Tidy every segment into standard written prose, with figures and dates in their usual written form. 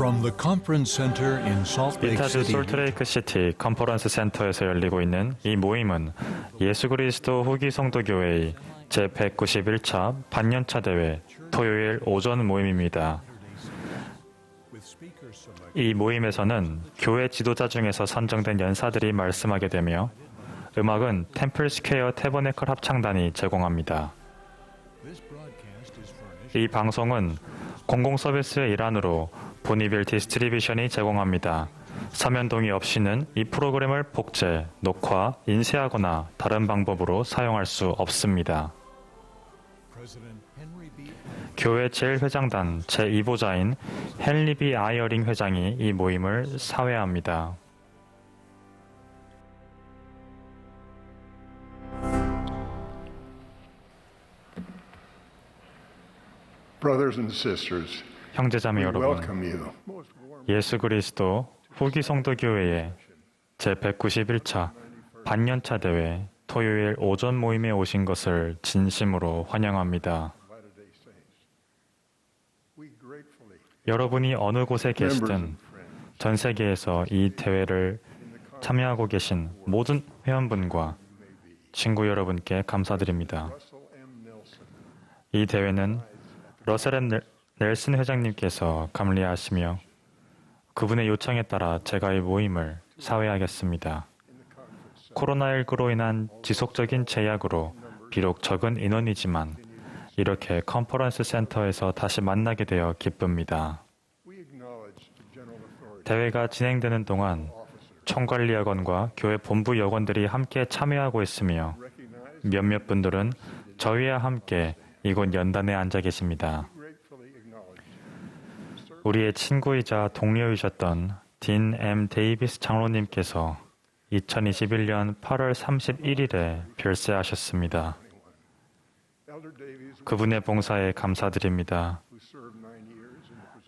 From the Conference Center in Salt Lake 유타주 City, 솔트레이크 시티 컨퍼런스 센터에서 열리고 있는 이 모임은 예수 그리스도 후기 성도교회의 제191차 반년차 대회 토요일 오전 모임입니다. 이 모임에서는 교회 지도자 중에서 선정된 연사들이 말씀하게 되며 음악은 템플 스퀘어 태버네클 합창단이 제공합니다. 이 방송은 공공 서비스의 일환으로 보니빌 디스트리뷰션이 제공합니다. 서면 동의 없이는 이 프로그램을 복제, 녹화, 인쇄하거나 다른 방법으로 사용할 수 없습니다. 교회 제1회장단 제2보자인 헨리 비 아이어링 회장이 이 모임을 사회합니다. Brothers and sisters, 형제자매 we 여러분, welcome you. 예수 그리스도 후기 성도교회의 제191차 반년차 대회 토요일 오전 모임에 오신 것을 진심으로 환영합니다. 여러분이 어느 곳에 계시든 전 세계에서 이 대회를 참여하고 계신 모든 회원분과 친구 여러분께 감사드립니다. 이 대회는 러셀 앤 넬슨 회장님께서 감리하시며 그분의 요청에 따라 제가 이 모임을 사회하겠습니다. 코로나19로 인한 지속적인 제약으로 비록 적은 인원이지만 이렇게 컨퍼런스 센터에서 다시 만나게 되어 기쁩니다. 대회가 진행되는 동안 총관리역원과 교회 본부 역원들이 함께 참여하고 있으며 몇몇 분들은 저희와 함께 이곳 연단에 앉아 계십니다. 우리의 친구이자 동료이셨던 딘 M. 데이비스 장로님께서 2021년 8월 31일에 별세하셨습니다. 그분의 봉사에 감사드립니다.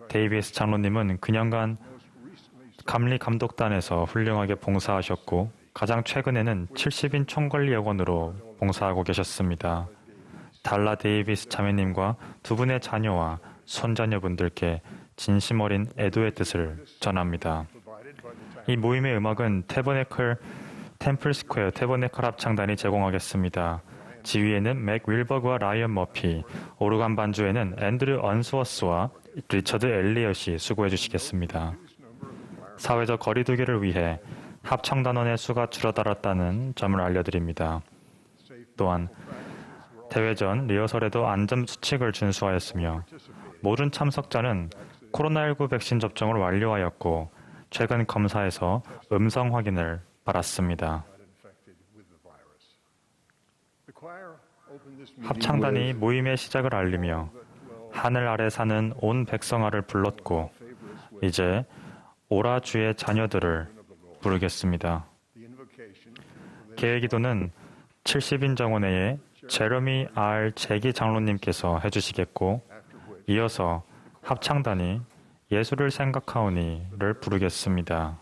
데이비스 장로님은 9년간 감리 감독단에서 훌륭하게 봉사하셨고 가장 최근에는 70인 총관리 역원으로 봉사하고 계셨습니다. 달라 데이비스 자매님과 두 분의 자녀와 손자녀분들께 진심 어린 애도의 뜻을 전합니다. 이 모임의 음악은 템플 스퀘어 태버네클 합창단이 제공하겠습니다. 지휘에는 맥 윌버그와 라이언 머피, 오르간 반주에는 앤드류 언스워스와 리처드 엘리엇이 수고해 주시겠습니다. 사회적 거리두기를 위해 합창단원의 수가 줄어들었다는 점을 알려드립니다. 또한 대회 전 리허설에도 안전수칙을 준수하였으며 모든 참석자는 코로나19 백신 접종을 완료하였고 최근 검사에서 음성 확인을 받았습니다. 합창단이 모임의 시작을 알리며 하늘 아래 사는 온 백성아를 불렀고 이제 오라 주의 자녀들을 부르겠습니다. 계획기도는 70인 정원회의 제러미 R. 제기 장로님께서 해주시겠고 이어서 합창단이 예수를 생각하오니를 부르겠습니다.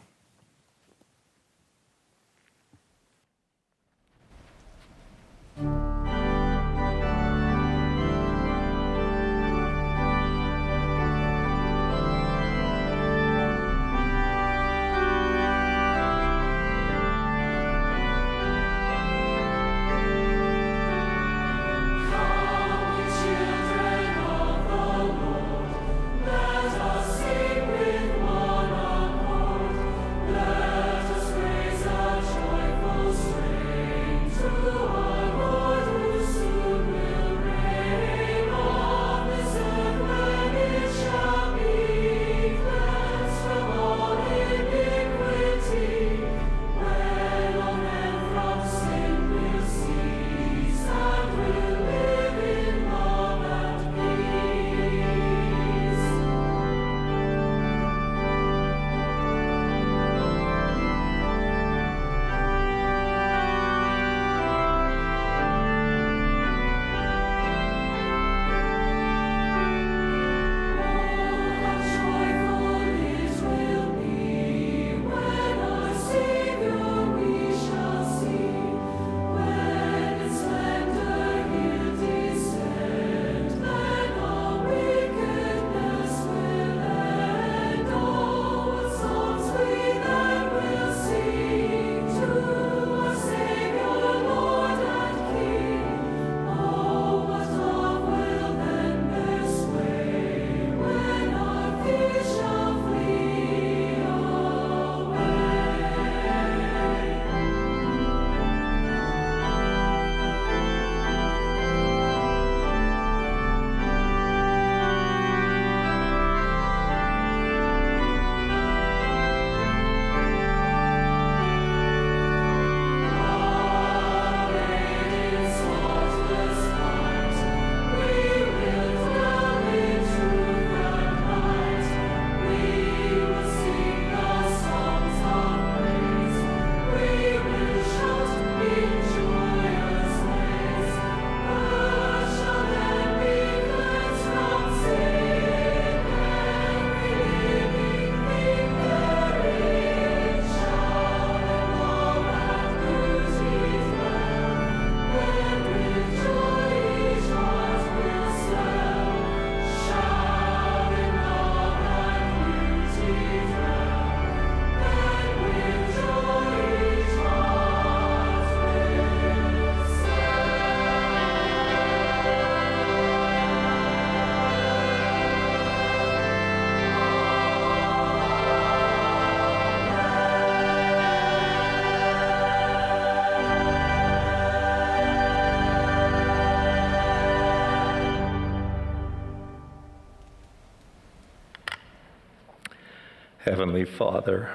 Heavenly Father,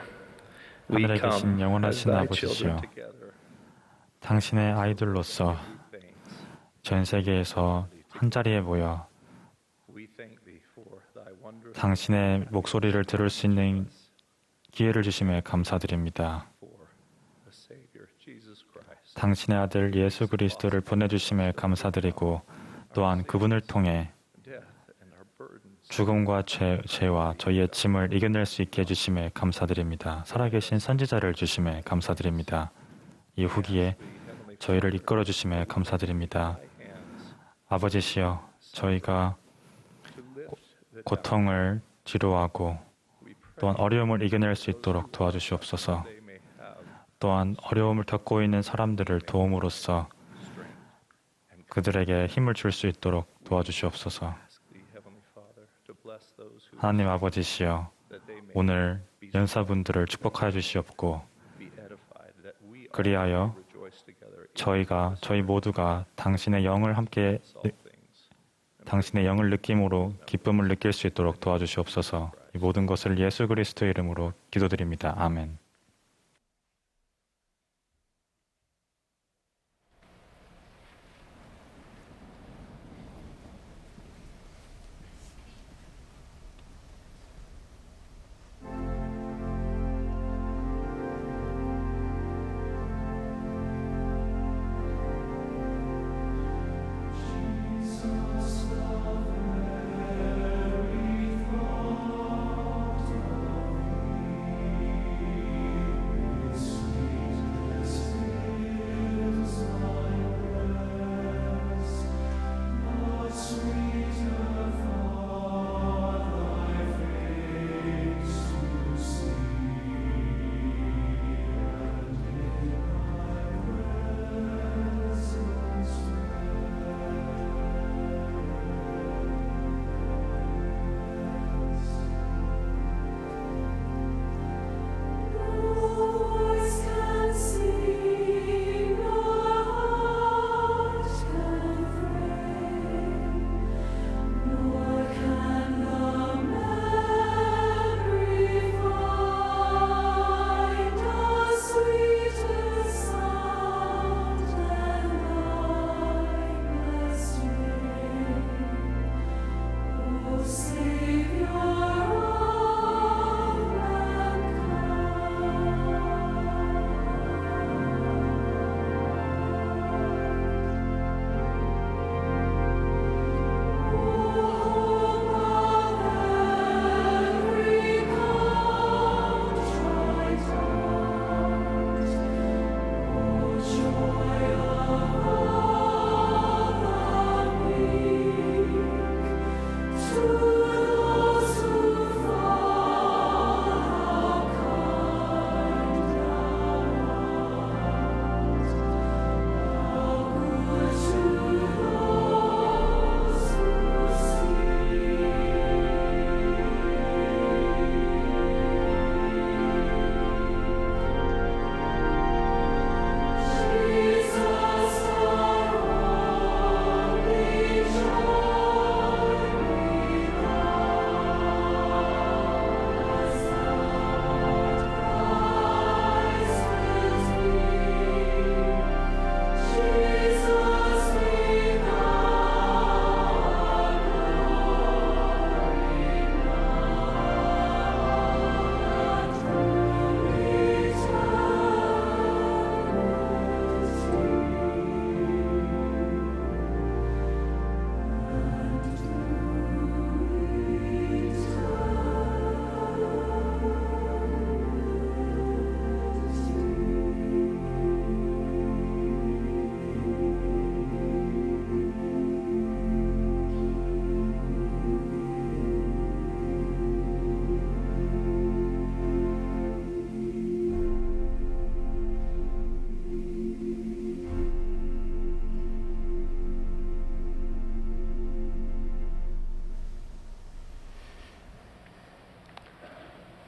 we 하늘에 come 계신 as 영원하신 thy 아버지시여, children together. 당신의 아이들로서 Thanks. 전 세계에서 한자리에 모여 We thank thee for thy wondrous 당신의 목소리를 들을 수 있는 기회를 주심에 감사드립니다. for the Savior Jesus Christ. 당신의 아들 예수 그리스도를 보내주심에 감사드리고 또한 그분을 통해 Death and our burdens. 죽음과 죄와 저희의 짐을 이겨낼 수 있게 해주심에 감사드립니다. 살아계신 선지자를 주심에 감사드립니다. 이 후기에 저희를 이끌어 주심에 감사드립니다. 아버지시여, 저희가 고통을 치료하고 또한 어려움을 이겨낼 수 있도록 도와주시옵소서. 또한 어려움을 겪고 있는 사람들을 도움으로써 그들에게 힘을 줄 수 있도록 도와주시옵소서. 하나님 아버지시여, 오늘 연사분들을 축복하여 주시옵고 그리하여 저희 모두가 당신의 영을 느낌으로 기쁨을 느낄 수 있도록 도와주시옵소서. 이 모든 것을 예수 그리스도의 이름으로 기도드립니다. 아멘.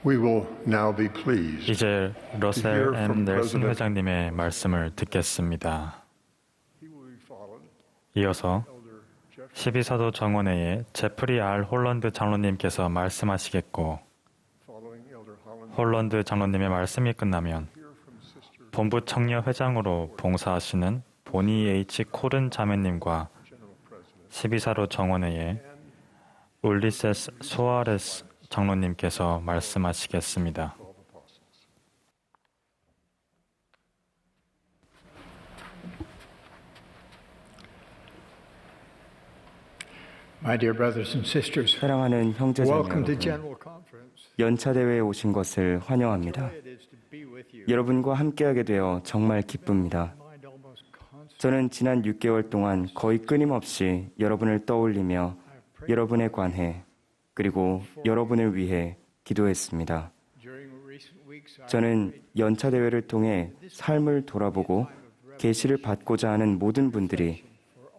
We will now be pleased 이제 러셀 to hear M. from 넬슨 President- 회장님의 말씀을 듣겠습니다. He will be followed 이어서 Elder Jeff 12사도 정원회의 제프리 R. 홀런드 장로님께서 말씀하시겠고 following Elder 홀런드 장로님의 말씀이 끝나면 본부 청년 회장으로 봉사하시는 보니 H. 코른 자매님과 12사로 정원회의 울리세스 소아레스 장로님께서 말씀하시겠습니다. My dear brothers and sisters, 사랑하는 형제자매 welcome to 여러분, General Conference. 연차 대회에 오신 것을 환영합니다. It is to be with you. 여러분과 함께하게 되어 정말 기쁩니다. Mind almost constant. 저는 지난 6개월 동안 거의 끊임없이 여러분을 떠올리며 여러분에 관해 그리고 여러분을 위해 기도했습니다. During recent weeks, I 저는 연차 대회를 통해 삶을 돌아보고 계시를 받고자 하는 모든 분들이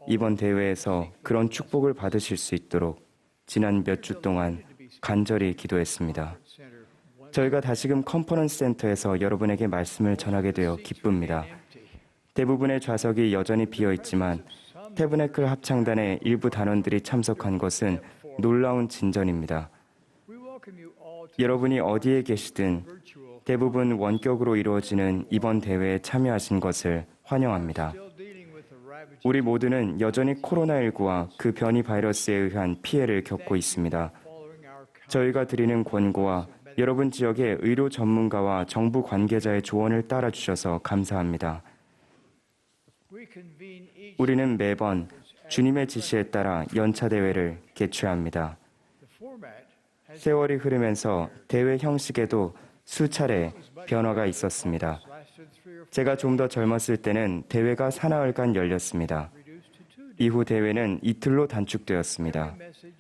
이번 대회에서 그런 축복을 받으실 수 있도록 지난 몇 주 동안 간절히 기도했습니다. Center 저희가 다시금 컨퍼런스 센터에서 여러분에게 말씀을 전하게 되어 기쁩니다. 대부분의 좌석이 여전히 비어 있지만 태브네클 합창단의 일부 단원들이 참석한 것은 놀라운 진전입니다. we welcome you all to 여러분이 어디에 계시든 virtual. 대부분 원격으로 이루어지는 이번 대회에 참여하신 것을 환영합니다. Still dealing with the ravage 우리 모두는 여전히 코로나19와 그 변이 바이러스에 의한 피해를 겪고 있습니다. following our 저희가 드리는 권고와 여러분 지역의 의료 전문가와 정부 관계자의 조언을 따라주셔서 감사합니다. we convene each 우리는 매번 주님의 지시에 따라 연차 대회를 개최합니다. the format has 세월이 흐르면서 대회 형식에도 수차례 변화가 있었습니다. lasted 3 or 4 제가 좀 더 젊었을 때는 대회가 사나흘간 열렸습니다. reduced to 2 이후 대회는 이틀로 단축되었습니다. message.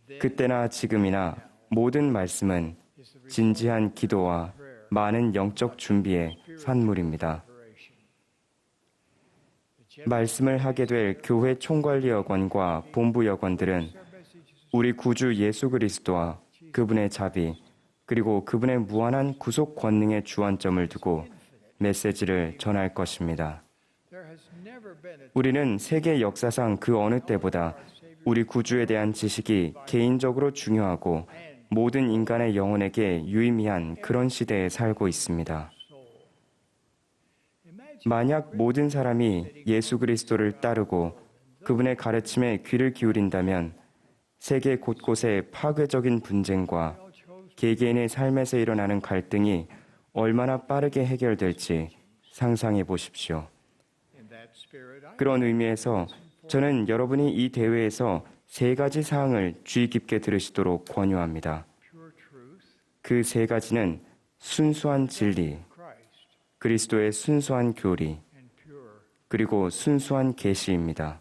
Then 그때나 지금이나 모든 말씀은 is the 진지한 기도와 많은 영적 준비의 산물입니다. preparation. The general 말씀을 하게 될 교회 총관리 여건과 본부 여건들은 message is 우리 구주 예수 그리스도와 그분의 자비 그리고 그분의 무한한 구속 권능의 주안점을 두고 메시지를 전할 것입니다. there has never been a 우리는 세계 역사상 그 어느 때보다 우리 구주에 대한 지식이 개인적으로 중요하고 모든 인간의 영혼에게 유의미한 그런 시대에 살고 있습니다. 만약 모든 사람이 예수 그리스도를 따르고 그분의 가르침에 귀를 기울인다면 세계 곳곳의 파괴적인 분쟁과 개개인의 삶에서 일어나는 갈등이 얼마나 빠르게 해결될지 상상해 보십시오. in that spirit. I 그런 의미에서 저는 여러분이 이 대회에서 3가지 사항을 주의 깊게 들으시도록 권유합니다. pure truth, 그 3가지는 순수한 진리, Christ, 그리스도의 순수한 교리, and pure, 그리고 순수한 계시입니다.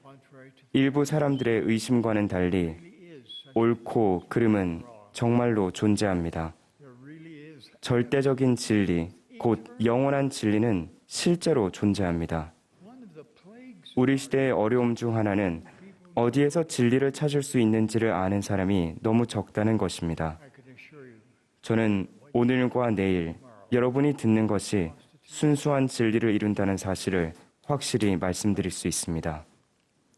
contrary to 일부 사람들의 의심과는 달리 really is such, 옳고 그름은 정말로 존재합니다. there really is 절대적인 진리, 곧 영원한 진리는 실제로 존재합니다. one of the plagues 우리 시대의 어려움 중 하나는 어디에서 진리를 찾을 수 있는지를 아는 사람이 너무 적다는 것입니다. I can assure you. 저는 오늘과 내일 여러분이 듣는 것이 순수한 진리를 이룬다는 사실을 확실히 말씀드릴 수 있습니다.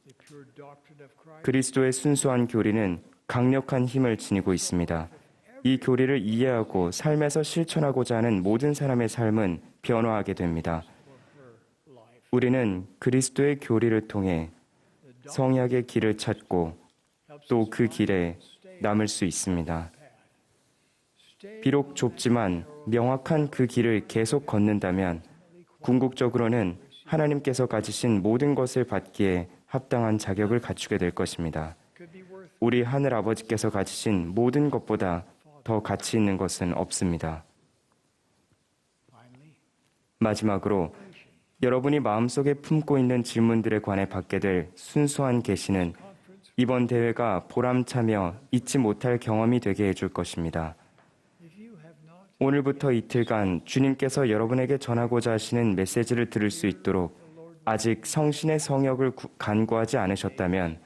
The pure doctrine of Christ 그리스도의 순수한 교리는 강력한 힘을 지니고 있습니다. 이 교리를 이해하고 삶에서 실천하고자 하는 모든 사람의 삶은 변화하게 됩니다. 우리는 그리스도의 교리를 통해 성약의 길을 찾고 또 그 길에 남을 수 있습니다. 비록 좁지만 명확한 그 길을 계속 걷는다면 궁극적으로는 하나님께서 가지신 모든 것을 받기에 합당한 자격을 갖추게 될 것입니다. could be worth 우리 하늘 아버지께서 가지신 모든 것보다 더 가치 있는 것은 없습니다. finally 마지막으로 여러분이 마음속에 품고 있는 질문들에 관해 받게 될 순수한 계시는 이번 대회가 보람차며 잊지 못할 경험이 되게 해줄 것입니다. if you have not 오늘부터 이틀간 주님께서 여러분에게 전하고자 하시는 메시지를 들을 수 있도록 아직 성신의 성역을 간구하지 않으셨다면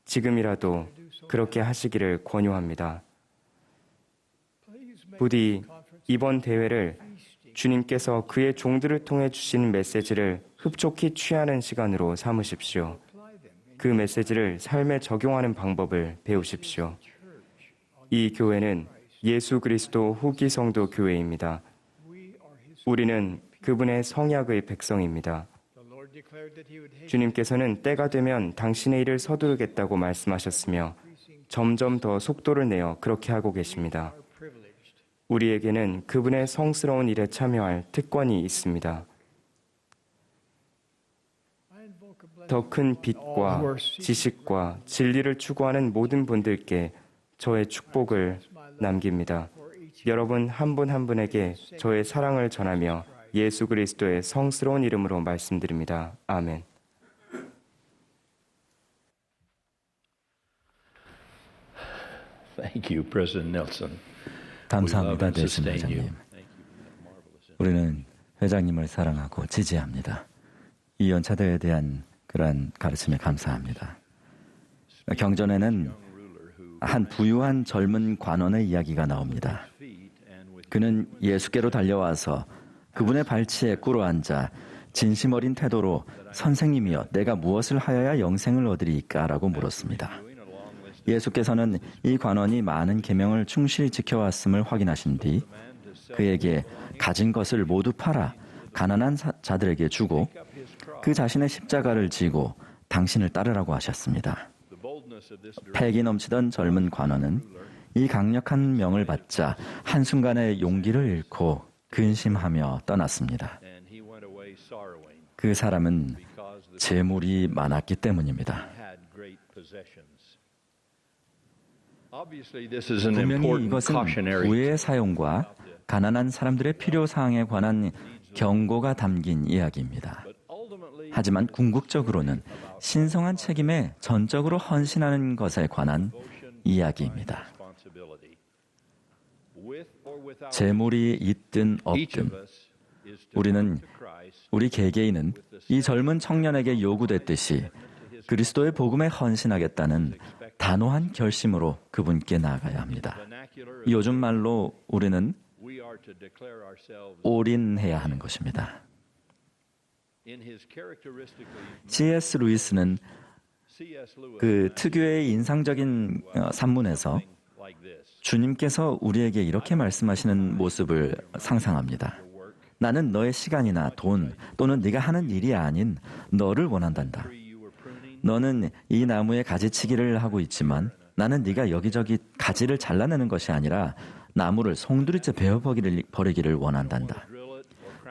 지금이라도 그렇게 하시기를 권유합니다. please make 부디 이번 대회를 주님께서 그의 종들을 통해 주신 메시지를 흡족히 취하는 시간으로 삼으십시오. apply them in 그 메시지를 삶에 적용하는 방법을 배우십시오. 이 교회는 예수 그리스도 후기 성도 교회입니다. 우리는 그분의 성약의 백성입니다. 주님께서는 때가 되면 당신의 일을 서두르겠다고 말씀하셨으며 점점 더 속도를 내어 그렇게 하고 계십니다. 우리에게는 그분의 성스러운 일에 참여할 특권이 있습니다. 더 큰 빛과 지식과 진리를 추구하는 모든 분들께 저의 축복을 남깁니다. 여러분 한 분 한 분에게 저의 사랑을 전하며 예수 그리스도의 성스러운 이름으로 말씀드립니다. 아멘. Thank you, President Nelson. 감사합니다, 넬슨 회장님. 우리는 회장님을 사랑하고 지지합니다. 이 연차대에 대한 그러한 가르침에 감사합니다. 경전에는 한 부유한 젊은 관원의 이야기가 나옵니다. 그는 예수께로 달려와서 그분의 발치에 꿇어앉아 진심 어린 태도로 선생님이여 내가 무엇을 하여야 영생을 얻으리이까? 라고 물었습니다. 예수께서는 이 관원이 많은 계명을 충실히 지켜왔음을 확인하신 뒤 그에게 가진 것을 모두 팔아 가난한 자들에게 주고 그 자신의 십자가를 지고 당신을 따르라고 하셨습니다. 패기 넘치던 젊은 관원은 이 강력한 명을 받자 한순간에 용기를 잃고 근심하며 떠났습니다. 그 사람은 재물이 많았기 때문입니다. 분명히 이것은 부의 사용과 가난한 사람들의 필요사항에 관한 경고가 담긴 이야기입니다. 하지만 궁극적으로는 신성한 책임에 전적으로 헌신하는 것에 관한 이야기입니다. 재물이 있든 없든 우리는 우리 개개인은 이 젊은 청년에게 요구됐듯이 그리스도의 복음에 헌신하겠다는 단호한 결심으로 그분께 나아가야 합니다. 요즘 말로 우리는 올인해야 하는 것입니다. C.S. 루이스는 그 특유의 인상적인 산문에서 주님께서 우리에게 이렇게 말씀하시는 모습을 상상합니다. 나는 너의 시간이나 돈 또는 네가 하는 일이 아닌 너를 원한단다. 너는 이 나무에 가지치기를 하고 있지만 나는 네가 여기저기 가지를 잘라내는 것이 아니라 나무를 송두리째 베어버리기를 원한단다.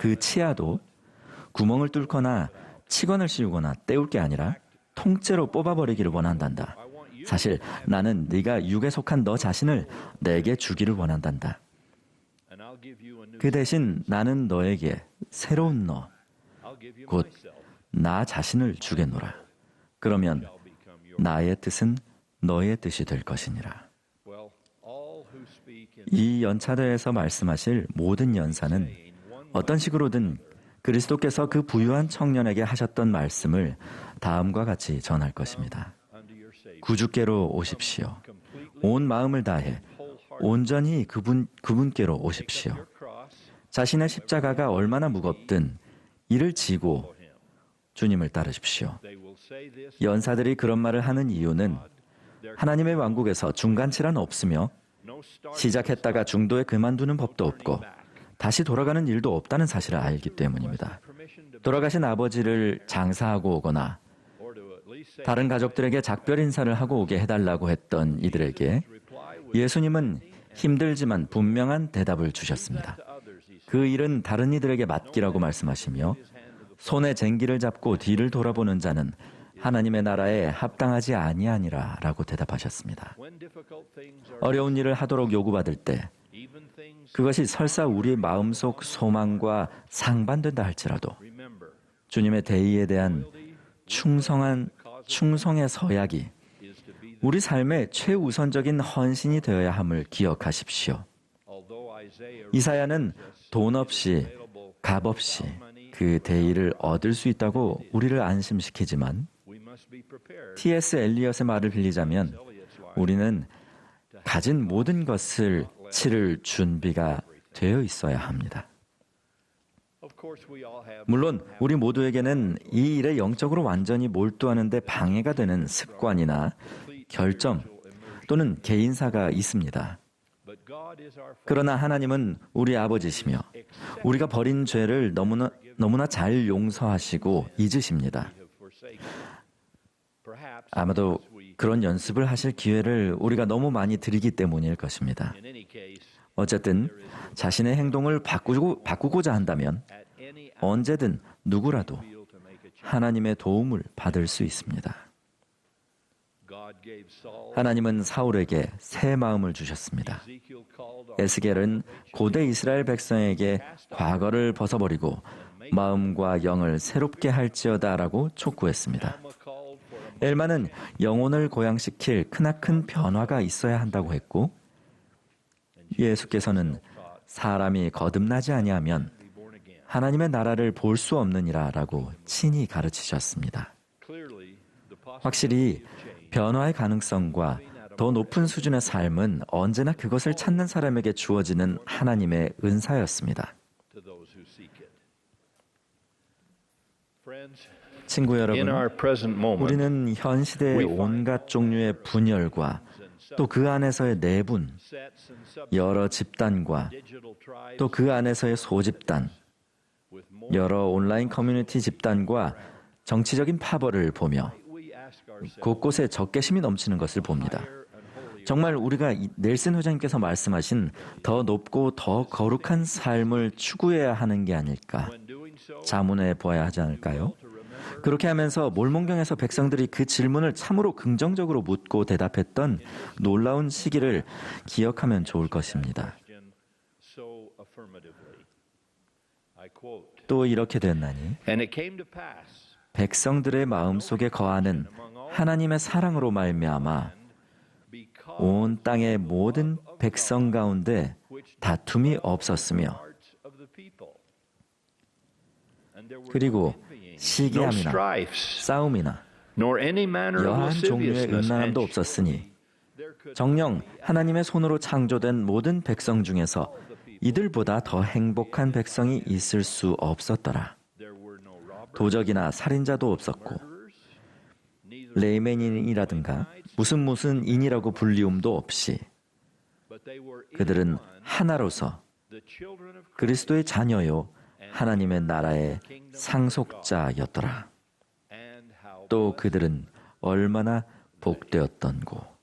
그 치아도 구멍을 뚫거나 치건을 씌우거나 때울 게 아니라 통째로 뽑아버리기를 원한단다. 사실 나는 네가 육에 속한 너 자신을 내게 주기를 원한단다. 그 대신 나는 너에게 새로운 너, 곧 나 자신을 주겠노라. 그러면 나의 뜻은 너의 뜻이 될 것이니라. 이 연차대에서 말씀하실 모든 연사는 어떤 식으로든 그리스도께서 그 부유한 청년에게 하셨던 말씀을 다음과 같이 전할 것입니다. 구주께로 오십시오. 온 마음을 다해 온전히 그분께로 오십시오. 자신의 십자가가 얼마나 무겁든 이를 지고 주님을 따르십시오. 연사들이 그런 말을 하는 이유는 하나님의 왕국에서 중간치란 없으며 시작했다가 중도에 그만두는 법도 없고 다시 돌아가는 일도 없다는 사실을 알기 때문입니다. 돌아가신 아버지를 장사하고 오거나 다른 가족들에게 작별 인사를 하고 오게 해달라고 했던 이들에게 예수님은 힘들지만 분명한 대답을 주셨습니다. 그 일은 다른 이들에게 맡기라고 말씀하시며 손에 쟁기를 잡고 뒤를 돌아보는 자는 하나님의 나라에 합당하지 아니하니라 라고 대답하셨습니다. 어려운 일을 하도록 요구받을 때 그것이 설사 우리의 마음속 소망과 상반된다 할지라도 주님의 대의에 대한 충성의 서약이 우리 삶의 최우선적인 헌신이 되어야 함을 기억하십시오. 이사야는 돈 없이 값 없이 그 대의를 얻을 수 있다고 우리를 안심시키지만 T.S. 엘리엇의 말을 빌리자면 우리는 가진 모든 것을 치를 준비가 되어 있어야 합니다. 물론 우리 모두에게는 이 일에 영적으로 완전히 몰두하는 데 방해가 되는 습관이나 결점 또는 개인사가 있습니다. 그러나 하나님은 우리 아버지시며 우리가 벌인 죄를 너무나 잘 용서하시고 잊으십니다. 아마도 그런 연습을 하실 기회를 우리가 너무 많이 드리기 때문일 것입니다. 어쨌든 자신의 행동을 바꾸고자 한다면 언제든 누구라도 하나님의 도움을 받을 수 있습니다. 하나님은 사울에게 새 마음을 주셨습니다. 에스겔은 고대 이스라엘 백성에게 과거를 벗어버리고 마음과 영을 새롭게 할지어다라고 촉구했습니다. 엘마는 영혼을 고양시킬 크나큰 변화가 있어야 한다고 했고, 예수께서는 사람이 거듭나지 아니하면 하나님의 나라를 볼 수 없느니라라고 친히 가르치셨습니다. 확실히 변화의 가능성과 더 높은 수준의 삶은 언제나 그것을 찾는 사람에게 주어지는 하나님의 은사였습니다. 친구 여러분, 우리는 현 시대의 온갖 종류의 분열과 또 그 안에서의 내분, 여러 집단과 또 그 안에서의 소집단, 여러 온라인 커뮤니티 집단과 정치적인 파벌을 보며 곳곳에 적개심이 넘치는 것을 봅니다. 정말 우리가 넬슨 회장님께서 말씀하신 더 높고 더 거룩한 삶을 추구해야 하는 게 아닐까 자문해 보아야 하지 않을까요? 그렇게 하면서 몰몬경에서 백성들이 그 질문을 참으로 긍정적으로 묻고 대답했던 놀라운 시기를 기억하면 좋을 것입니다. 또 이렇게 됐나니 백성들의 마음속에 거하는 하나님의 사랑으로 말미암아 온 땅의 모든 백성 가운데 다툼이 없었으며 그리고 시기함이나 싸움이나 여한 종류의 음란함도 없었으니 정녕 하나님의 손으로 창조된 모든 백성 중에서 이들보다 더 행복한 백성이 있을 수 없었더라. 도적이나 살인자도 없었고 레이맨인이라든가 무슨 인이라고 불리움도 없이 그들은 하나로서 그리스도의 자녀요 하나님의 나라의 상속자였더라. 또 그들은 얼마나 복되었던고.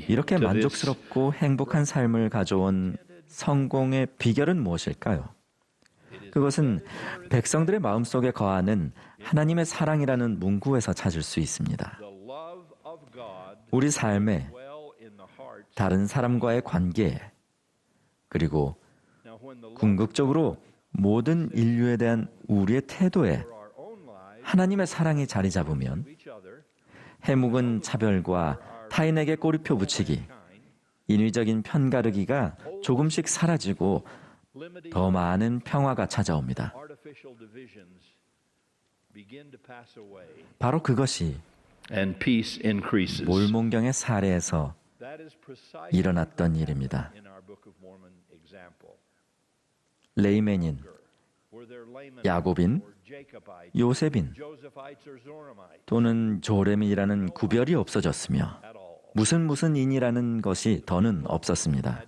이렇게 만족스럽고 행복한 삶을 가져온 성공의 비결은 무엇일까요? 그것은 백성들의 마음속에 거하는 하나님의 사랑이라는 문구에서 찾을 수 있습니다. 우리 삶에 다른 사람과의 관계 그리고 궁극적으로 모든 인류에 대한 우리의 태도에 하나님의 사랑이 자리 잡으면 해묵은 차별과 타인에게 꼬리표 붙이기, 인위적인 편가르기가 조금씩 사라지고 더 많은 평화가 찾아옵니다. 바로 그것이 몰몬경의 사례에서 일어났던 일입니다. 레이맨인, 야곱인, 요셉인 또는 조레민이라는 구별이 없어졌으며 무슨 인이라는 것이 더는 없었습니다.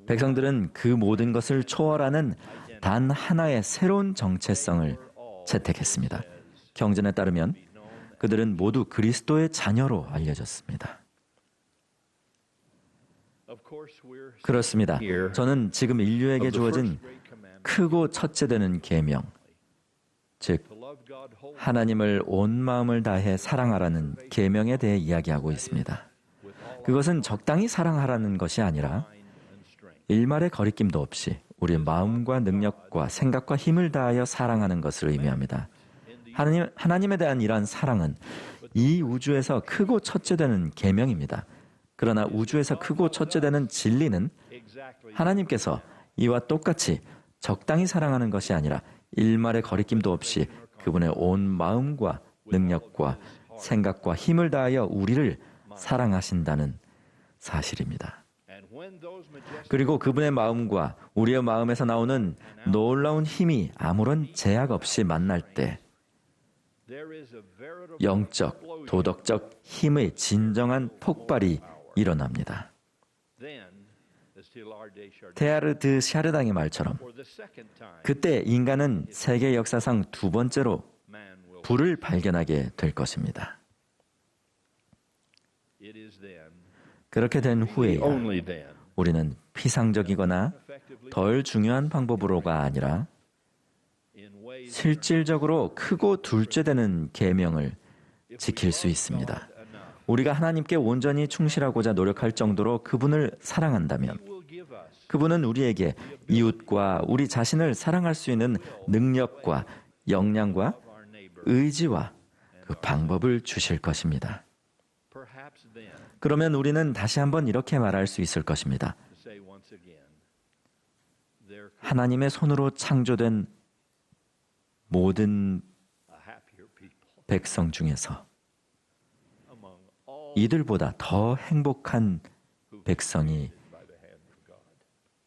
백성들은 그 모든 것을 초월하는 단 하나의 새로운 정체성을 채택했습니다. 경전에 따르면 그들은 모두 그리스도의 자녀로 알려졌습니다. 그렇습니다. 저는 지금 인류에게 주어진 크고 첫째 되는 계명, 즉 하나님을 온 마음을 다해 사랑하라는 계명에 대해 이야기하고 있습니다. 그것은 적당히 사랑하라는 것이 아니라 일말의 거리낌도 없이 우리의 마음과 능력과 생각과 힘을 다하여 사랑하는 것을 의미합니다. 하나님에 대한 이러한 사랑은 이 우주에서 크고 첫째 되는 계명입니다. 그러나 우주에서 크고 첫째 되는 진리는 하나님께서 이와 똑같이 적당히 사랑하는 것이 아니라 일말의 거리낌도 없이 그분의 온 마음과 능력과 생각과 힘을 다하여 우리를 사랑하신다는 사실입니다. 그리고 그분의 마음과 우리의 마음에서 나오는 놀라운 힘이 아무런 제약 없이 만날 때 영적, 도덕적 힘의 진정한 폭발이 일어납니다. 테아르드 샤르당의 말처럼 그때 인간은 세계 역사상 두 번째로 불을 발견하게 될 것입니다. 그렇게 된 후에야 우리는 피상적이거나 덜 중요한 방법으로가 아니라 실질적으로 크고 둘째되는 계명을 지킬 수 있습니다. 우리가 하나님께 온전히 충실하고자 노력할 정도로 그분을 사랑한다면 그분은 우리에게 이웃과 우리 자신을 사랑할 수 있는 능력과 역량과 의지와 그 방법을 주실 것입니다. 그러면 우리는 다시 한번 이렇게 말할 수 있을 것입니다. 하나님의 손으로 창조된 모든 백성 중에서 이들보다 더 행복한 백성이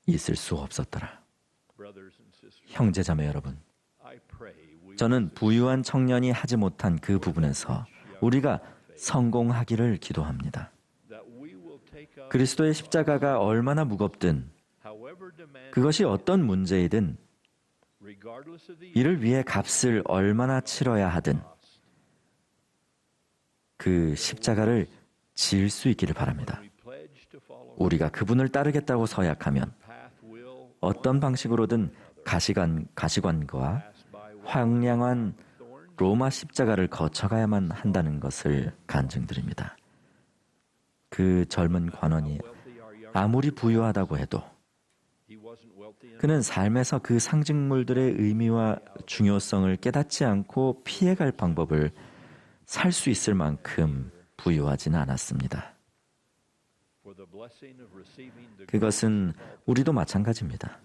있을 수 없었더라. 형제자매 여러분, 저는 부유한 청년이 하지 못한 그 부분에서 우리가 성공하기를 기도합니다. 그리스도의 십자가가 얼마나 무겁든 그것이 어떤 문제이든 이를 위해 값을 얼마나 치러야 하든 그 십자가를 지을 수 있기를 바랍니다. 우리가 그분을 따르겠다고 서약하면 어떤 방식으로든 가시관과 황량한 로마 십자가를 거쳐가야만 한다는 것을 간증드립니다. 그 젊은 관원이 아무리 부유하다고 해도 그는 삶에서 그 상징물들의 의미와 중요성을 깨닫지 않고 피해갈 방법을 살 수 있을 만큼 부유하지는 않았습니다. 그것은 우리도 마찬가지입니다.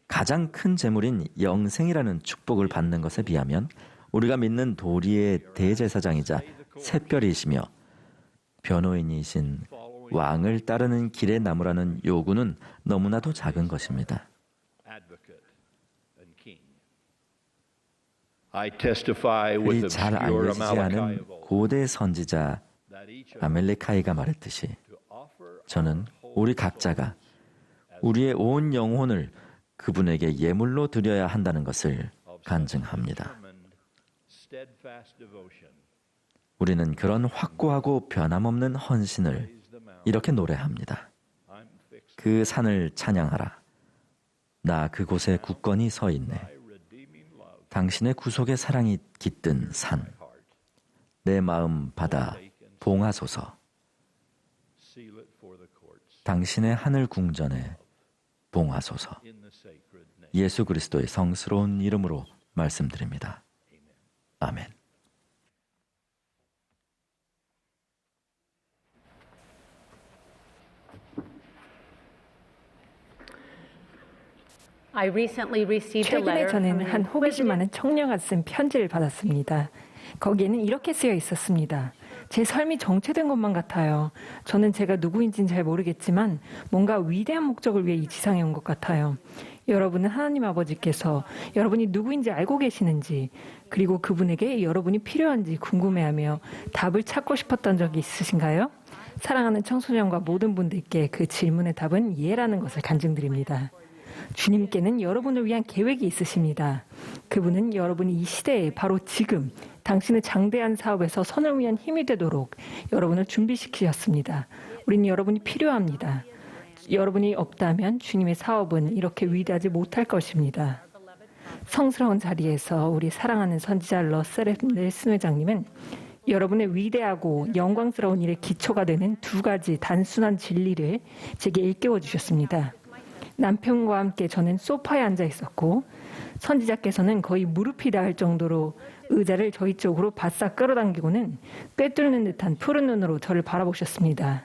가장 큰 재물인 영생이라는 축복을 받는 것에 비하면 우리가 믿는 도리의 대제사장이자 샛별이시며 변호인이신 왕을 따르는 길에 나무라는 요구는 너무나도 작은 것입니다. 그리 잘 알려지지 않은 고대 선지자 아멜레카이가 말했듯이 저는 우리 각자가 우리의 온 영혼을 그분에게 예물로 드려야 한다는 것을 간증합니다. 우리는 그런 확고하고 변함없는 헌신을 이렇게 노래합니다. 그 산을 찬양하라. 나 그곳에 굳건히 서 있네. 당신의 구속의 사랑이 깃든 산. 내 마음 받아 봉하소서. 당신의 하늘 궁전에 봉하소서. 예수 그리스도의 성스러운 이름으로 말씀드립니다. 아멘. 최근에 저는 한 호기심 많은 청년가 쓴 편지를 받았습니다. 거기에는 이렇게 쓰여 있었습니다. 제 삶이 정체된 것만 같아요. 저는 제가 누구인지는 잘 모르겠지만 뭔가 위대한 목적을 위해 이 지상에 온 것 같아요. 여러분은 하나님 아버지께서 여러분이 누구인지 알고 계시는지, 그리고 그분에게 여러분이 필요한지 궁금해하며 답을 찾고 싶었던 적이 있으신가요? 사랑하는 청소년과 모든 분들께 그 질문의 답은 예라는 것을 간증드립니다. 주님께는 여러분을 위한 계획이 있으십니다. 그분은 여러분이 이 시대에 바로 지금 당신의 장대한 사업에서 선을 위한 힘이 되도록 여러분을 준비시키셨습니다. 우리는 여러분이 필요합니다. 여러분이 없다면 주님의 사업은 이렇게 위대하지 못할 것입니다. 성스러운 자리에서 우리 사랑하는 선지자 러셀 넬슨 회장님은 여러분의 위대하고 영광스러운 일의 기초가 되는 두 가지 단순한 진리를 제게 일깨워 주셨습니다. 남편과 함께 저는 소파에 앉아 있었고 선지자께서는 거의 무릎이 닿을 정도로 의자를 저희 쪽으로 바싹 끌어당기고는 꿰뚫는 듯한 푸른 눈으로 저를 바라보셨습니다.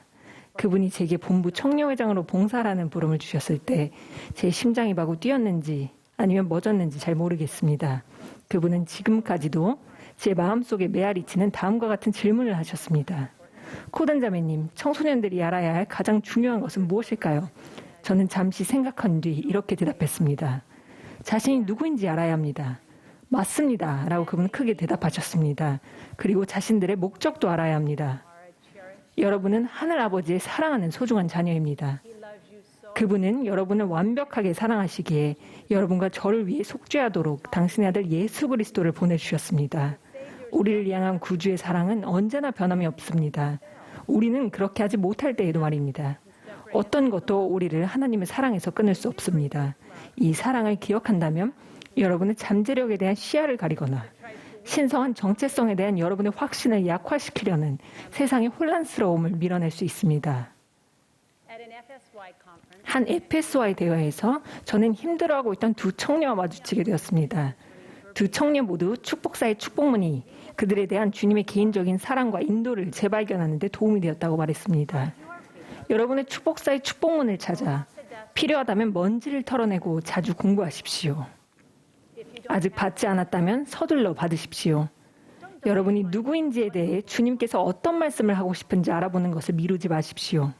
그분이 제게 본부 청년회장으로 봉사라는 부름을 주셨을 때 제 심장이 마구 뛰었는지 아니면 멎었는지 잘 모르겠습니다. 그분은 지금까지도 제 마음속에 메아리치는 다음과 같은 질문을 하셨습니다. 코든 자매님, 청소년들이 알아야 할 가장 중요한 것은 무엇일까요? 저는 잠시 생각한 뒤 이렇게 대답했습니다. 자신이 누구인지 알아야 합니다. 맞습니다. 라고 그분은 크게 대답하셨습니다. 그리고 자신들의 목적도 알아야 합니다. 여러분은 하늘아버지의 사랑하는 소중한 자녀입니다. 그분은 여러분을 완벽하게 사랑하시기에 여러분과 저를 위해 속죄하도록 당신의 아들 예수 그리스도를 보내주셨습니다. 우리를 향한 구주의 사랑은 언제나 변함이 없습니다. 우리는 그렇게 하지 못할 때에도 말입니다. 어떤 것도 우리를 하나님의 사랑에서 끊을 수 없습니다. 이 사랑을 기억한다면 여러분의 잠재력에 대한 시야를 가리거나 신성한 정체성에 대한 여러분의 확신을 약화시키려는 세상의 혼란스러움을 밀어낼 수 있습니다. 한 FSY 대회에서 저는 힘들어하고 있던 두 청년과 마주치게 되었습니다. 두 청년 모두 축복사의 축복문이 그들에 대한 주님의 개인적인 사랑과 인도를 재발견하는 데 도움이 되었다고 말했습니다. 여러분의 축복사의 축복문을 찾아 필요하다면 먼지를 털어내고 자주 공부하십시오. 아직 받지 않았다면 서둘러 받으십시오. 여러분이 누구인지에 대해 주님께서 어떤 말씀을 하고 싶은지 알아보는 것을 미루지 마십시오.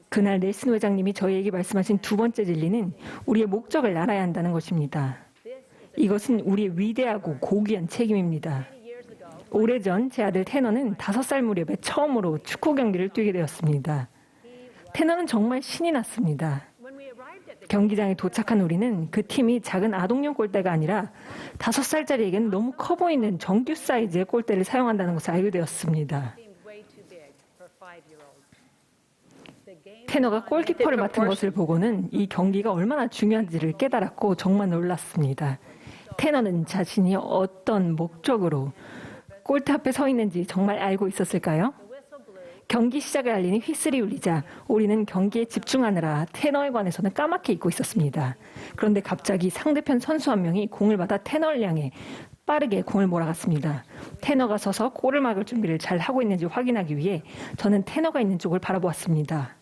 그날 넬슨 회장님이 저희에게 말씀하신 두 번째 진리는 우리의 목적을 알아야 한다는 것입니다. 이것은 우리의 위대하고 고귀한 책임입니다. 오래전 제 아들 테너는 5살 무렵에 처음으로 축구 경기를 뛰게 되었습니다. 테너는 정말 신이 났습니다. 경기장에 도착한 우리는 그 팀이 작은 아동용 골대가 아니라 5살짜리에게는 너무 커 보이는 정규 사이즈의 골대를 사용한다는 것을 알게 되었습니다. 테너가 골키퍼를 맡은 것을 보고는 이 경기가 얼마나 중요한지를 깨달았고 정말 놀랐습니다. 테너는 자신이 어떤 목적으로 골대 앞에 서 있는지 정말 알고 있었을까요? 경기 시작을 알리는 휘슬이 울리자 우리는 경기에 집중하느라 테너에 관해서는 까맣게 잊고 있었습니다. 그런데 갑자기 상대편 선수 한 명이 공을 받아 테너를 향해 빠르게 공을 몰아갔습니다. 테너가 서서 골을 막을 준비를 잘 하고 있는지 확인하기 위해 저는 테너가 있는 쪽을 바라보았습니다.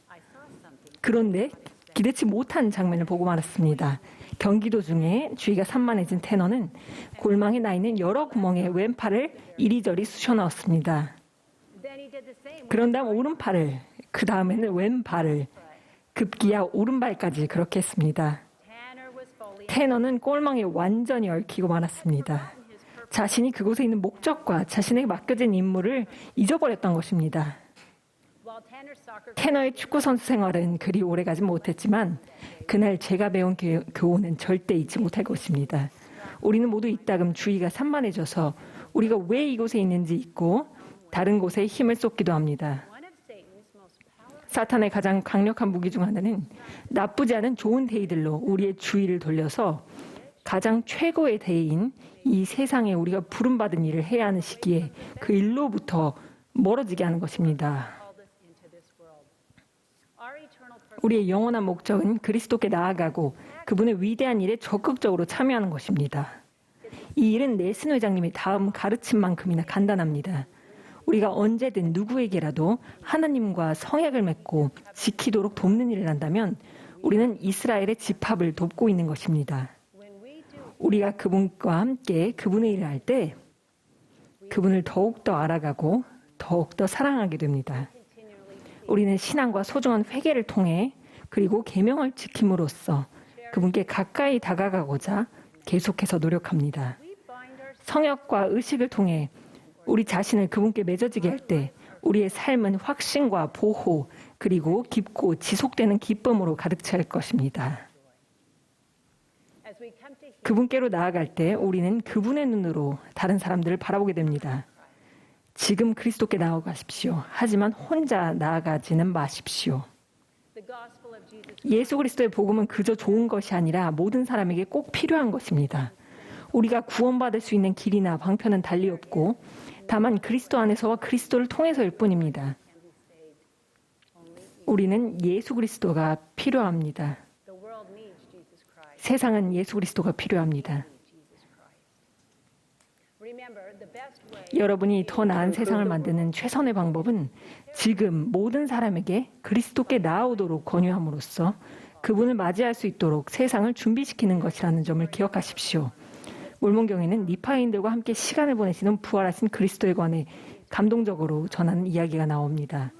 그런데 기대치 못한 장면을 보고 말았습니다. 경기 도중에 주의가 산만해진 테너는 골망에 나 있는 여러 구멍에 왼팔을 이리저리 쑤셔 넣었습니다. 그런 다음 오른팔을, 그 다음에는 왼발을, 급기야 오른발까지 그렇게 했습니다. 테너는 골망에 완전히 얽히고 말았습니다. 자신이 그곳에 있는 목적과 자신에게 맡겨진 임무를 잊어버렸던 것입니다. 테너의 축구 선수 생활은 그리 오래가지 못했지만 그날 제가 배운 교훈은 절대 잊지 못할 것입니다. 우리는 모두 이따금 주의가 산만해져서 우리가 왜 이곳에 있는지 잊고 다른 곳에 힘을 쏟기도 합니다. 사탄의 가장 강력한 무기 중 하나는 나쁘지 않은 좋은 데이들로 우리의 주의를 돌려서 가장 최고의 데이인 이 세상에 우리가 부름받은 일을 해야 하는 시기에 그 일로부터 멀어지게 하는 것입니다. 우리의 영원한 목적은 그리스도께 나아가고 그분의 위대한 일에 적극적으로 참여하는 것입니다. 이 일은 넬슨 회장님의 다음 가르침만큼이나 간단합니다. 우리가 언제든 누구에게라도 하나님과 성약을 맺고 지키도록 돕는 일을 한다면 우리는 이스라엘의 집합을 돕고 있는 것입니다. 우리가 그분과 함께 그분의 일을 할 때 그분을 더욱더 알아가고 더욱더 사랑하게 됩니다. 우리는 신앙과 소중한 회개를 통해 그리고 계명을 지킴으로써 그분께 가까이 다가가고자 계속해서 노력합니다. 성역과 의식을 통해 우리 자신을 그분께 맺어지게 할 때 우리의 삶은 확신과 보호 그리고 깊고 지속되는 기쁨으로 가득 찰 것입니다. 그분께로 나아갈 때 우리는 그분의 눈으로 다른 사람들을 바라보게 됩니다. 지금 그리스도께 나아가십시오. 하지만 혼자 나아가지는 마십시오. 예수 그리스도의 복음은 그저 좋은 것이 아니라 모든 사람에게 꼭 필요한 것입니다. 우리가 구원받을 수 있는 길이나 방편은 달리 없고 다만 그리스도 안에서와 그리스도를 통해서일 뿐입니다. 우리는 예수 그리스도가 필요합니다. 세상은 예수 그리스도가 필요합니다. 여러분이 더 나은 세상을 만드는 최선의 방법은 지금 모든 사람에게 그리스도께 나아오도록 권유함으로써 그분을 맞이할 수 있도록 세상을 준비시키는 것이라는 점을 기억하십시오. 몰몬경에는 리파인들과 함께 시간을 보내시는 부활하신 그리스도에 관해 감동적으로 전하는 이야기가 나옵니다.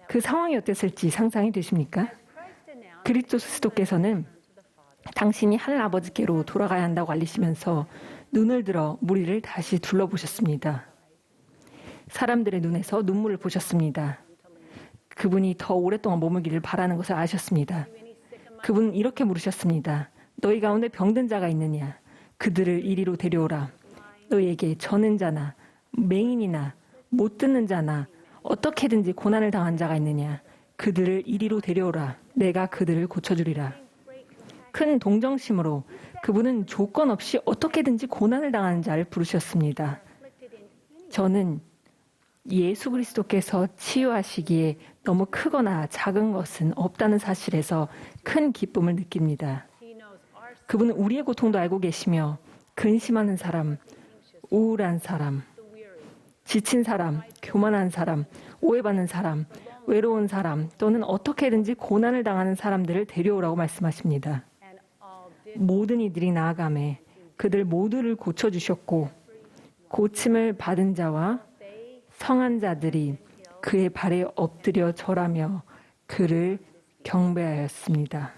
그 상황이 어땠을지 상상이 되십니까? 그리스도께서는 당신이 하늘 아버지께로 돌아가야 한다고 알리시면서 눈을 들어 무리를 다시 둘러보셨습니다. 사람들의 눈에서 눈물을 보셨습니다. 그분이 더 오랫동안 머물기를 바라는 것을 아셨습니다. 그분은 이렇게 물으셨습니다. 너희 가운데 병든 자가 있느냐? 그들을 이리로 데려오라. 너희에게 저는 자나 맹인이나 못 듣는 자나 어떻게든지 고난을 당한 자가 있느냐? 그들을 이리로 데려오라. 내가 그들을 고쳐주리라. 큰 동정심으로 그분은 조건 없이 어떻게든지 고난을 당하는 자를 부르셨습니다. 저는 예수 그리스도께서 치유하시기에 너무 크거나 작은 것은 없다는 사실에서 큰 기쁨을 느낍니다. 그분은 우리의 고통도 알고 계시며 근심하는 사람, 우울한 사람, 지친 사람, 교만한 사람, 오해받는 사람, 외로운 사람 또는 어떻게든지 고난을 당하는 사람들을 데려오라고 말씀하십니다. 모든 이들이 나아가매 그들 모두를 고쳐주셨고 고침을 받은 자와 성한 자들이 그의 발에 엎드려 절하며 그를 경배하였습니다.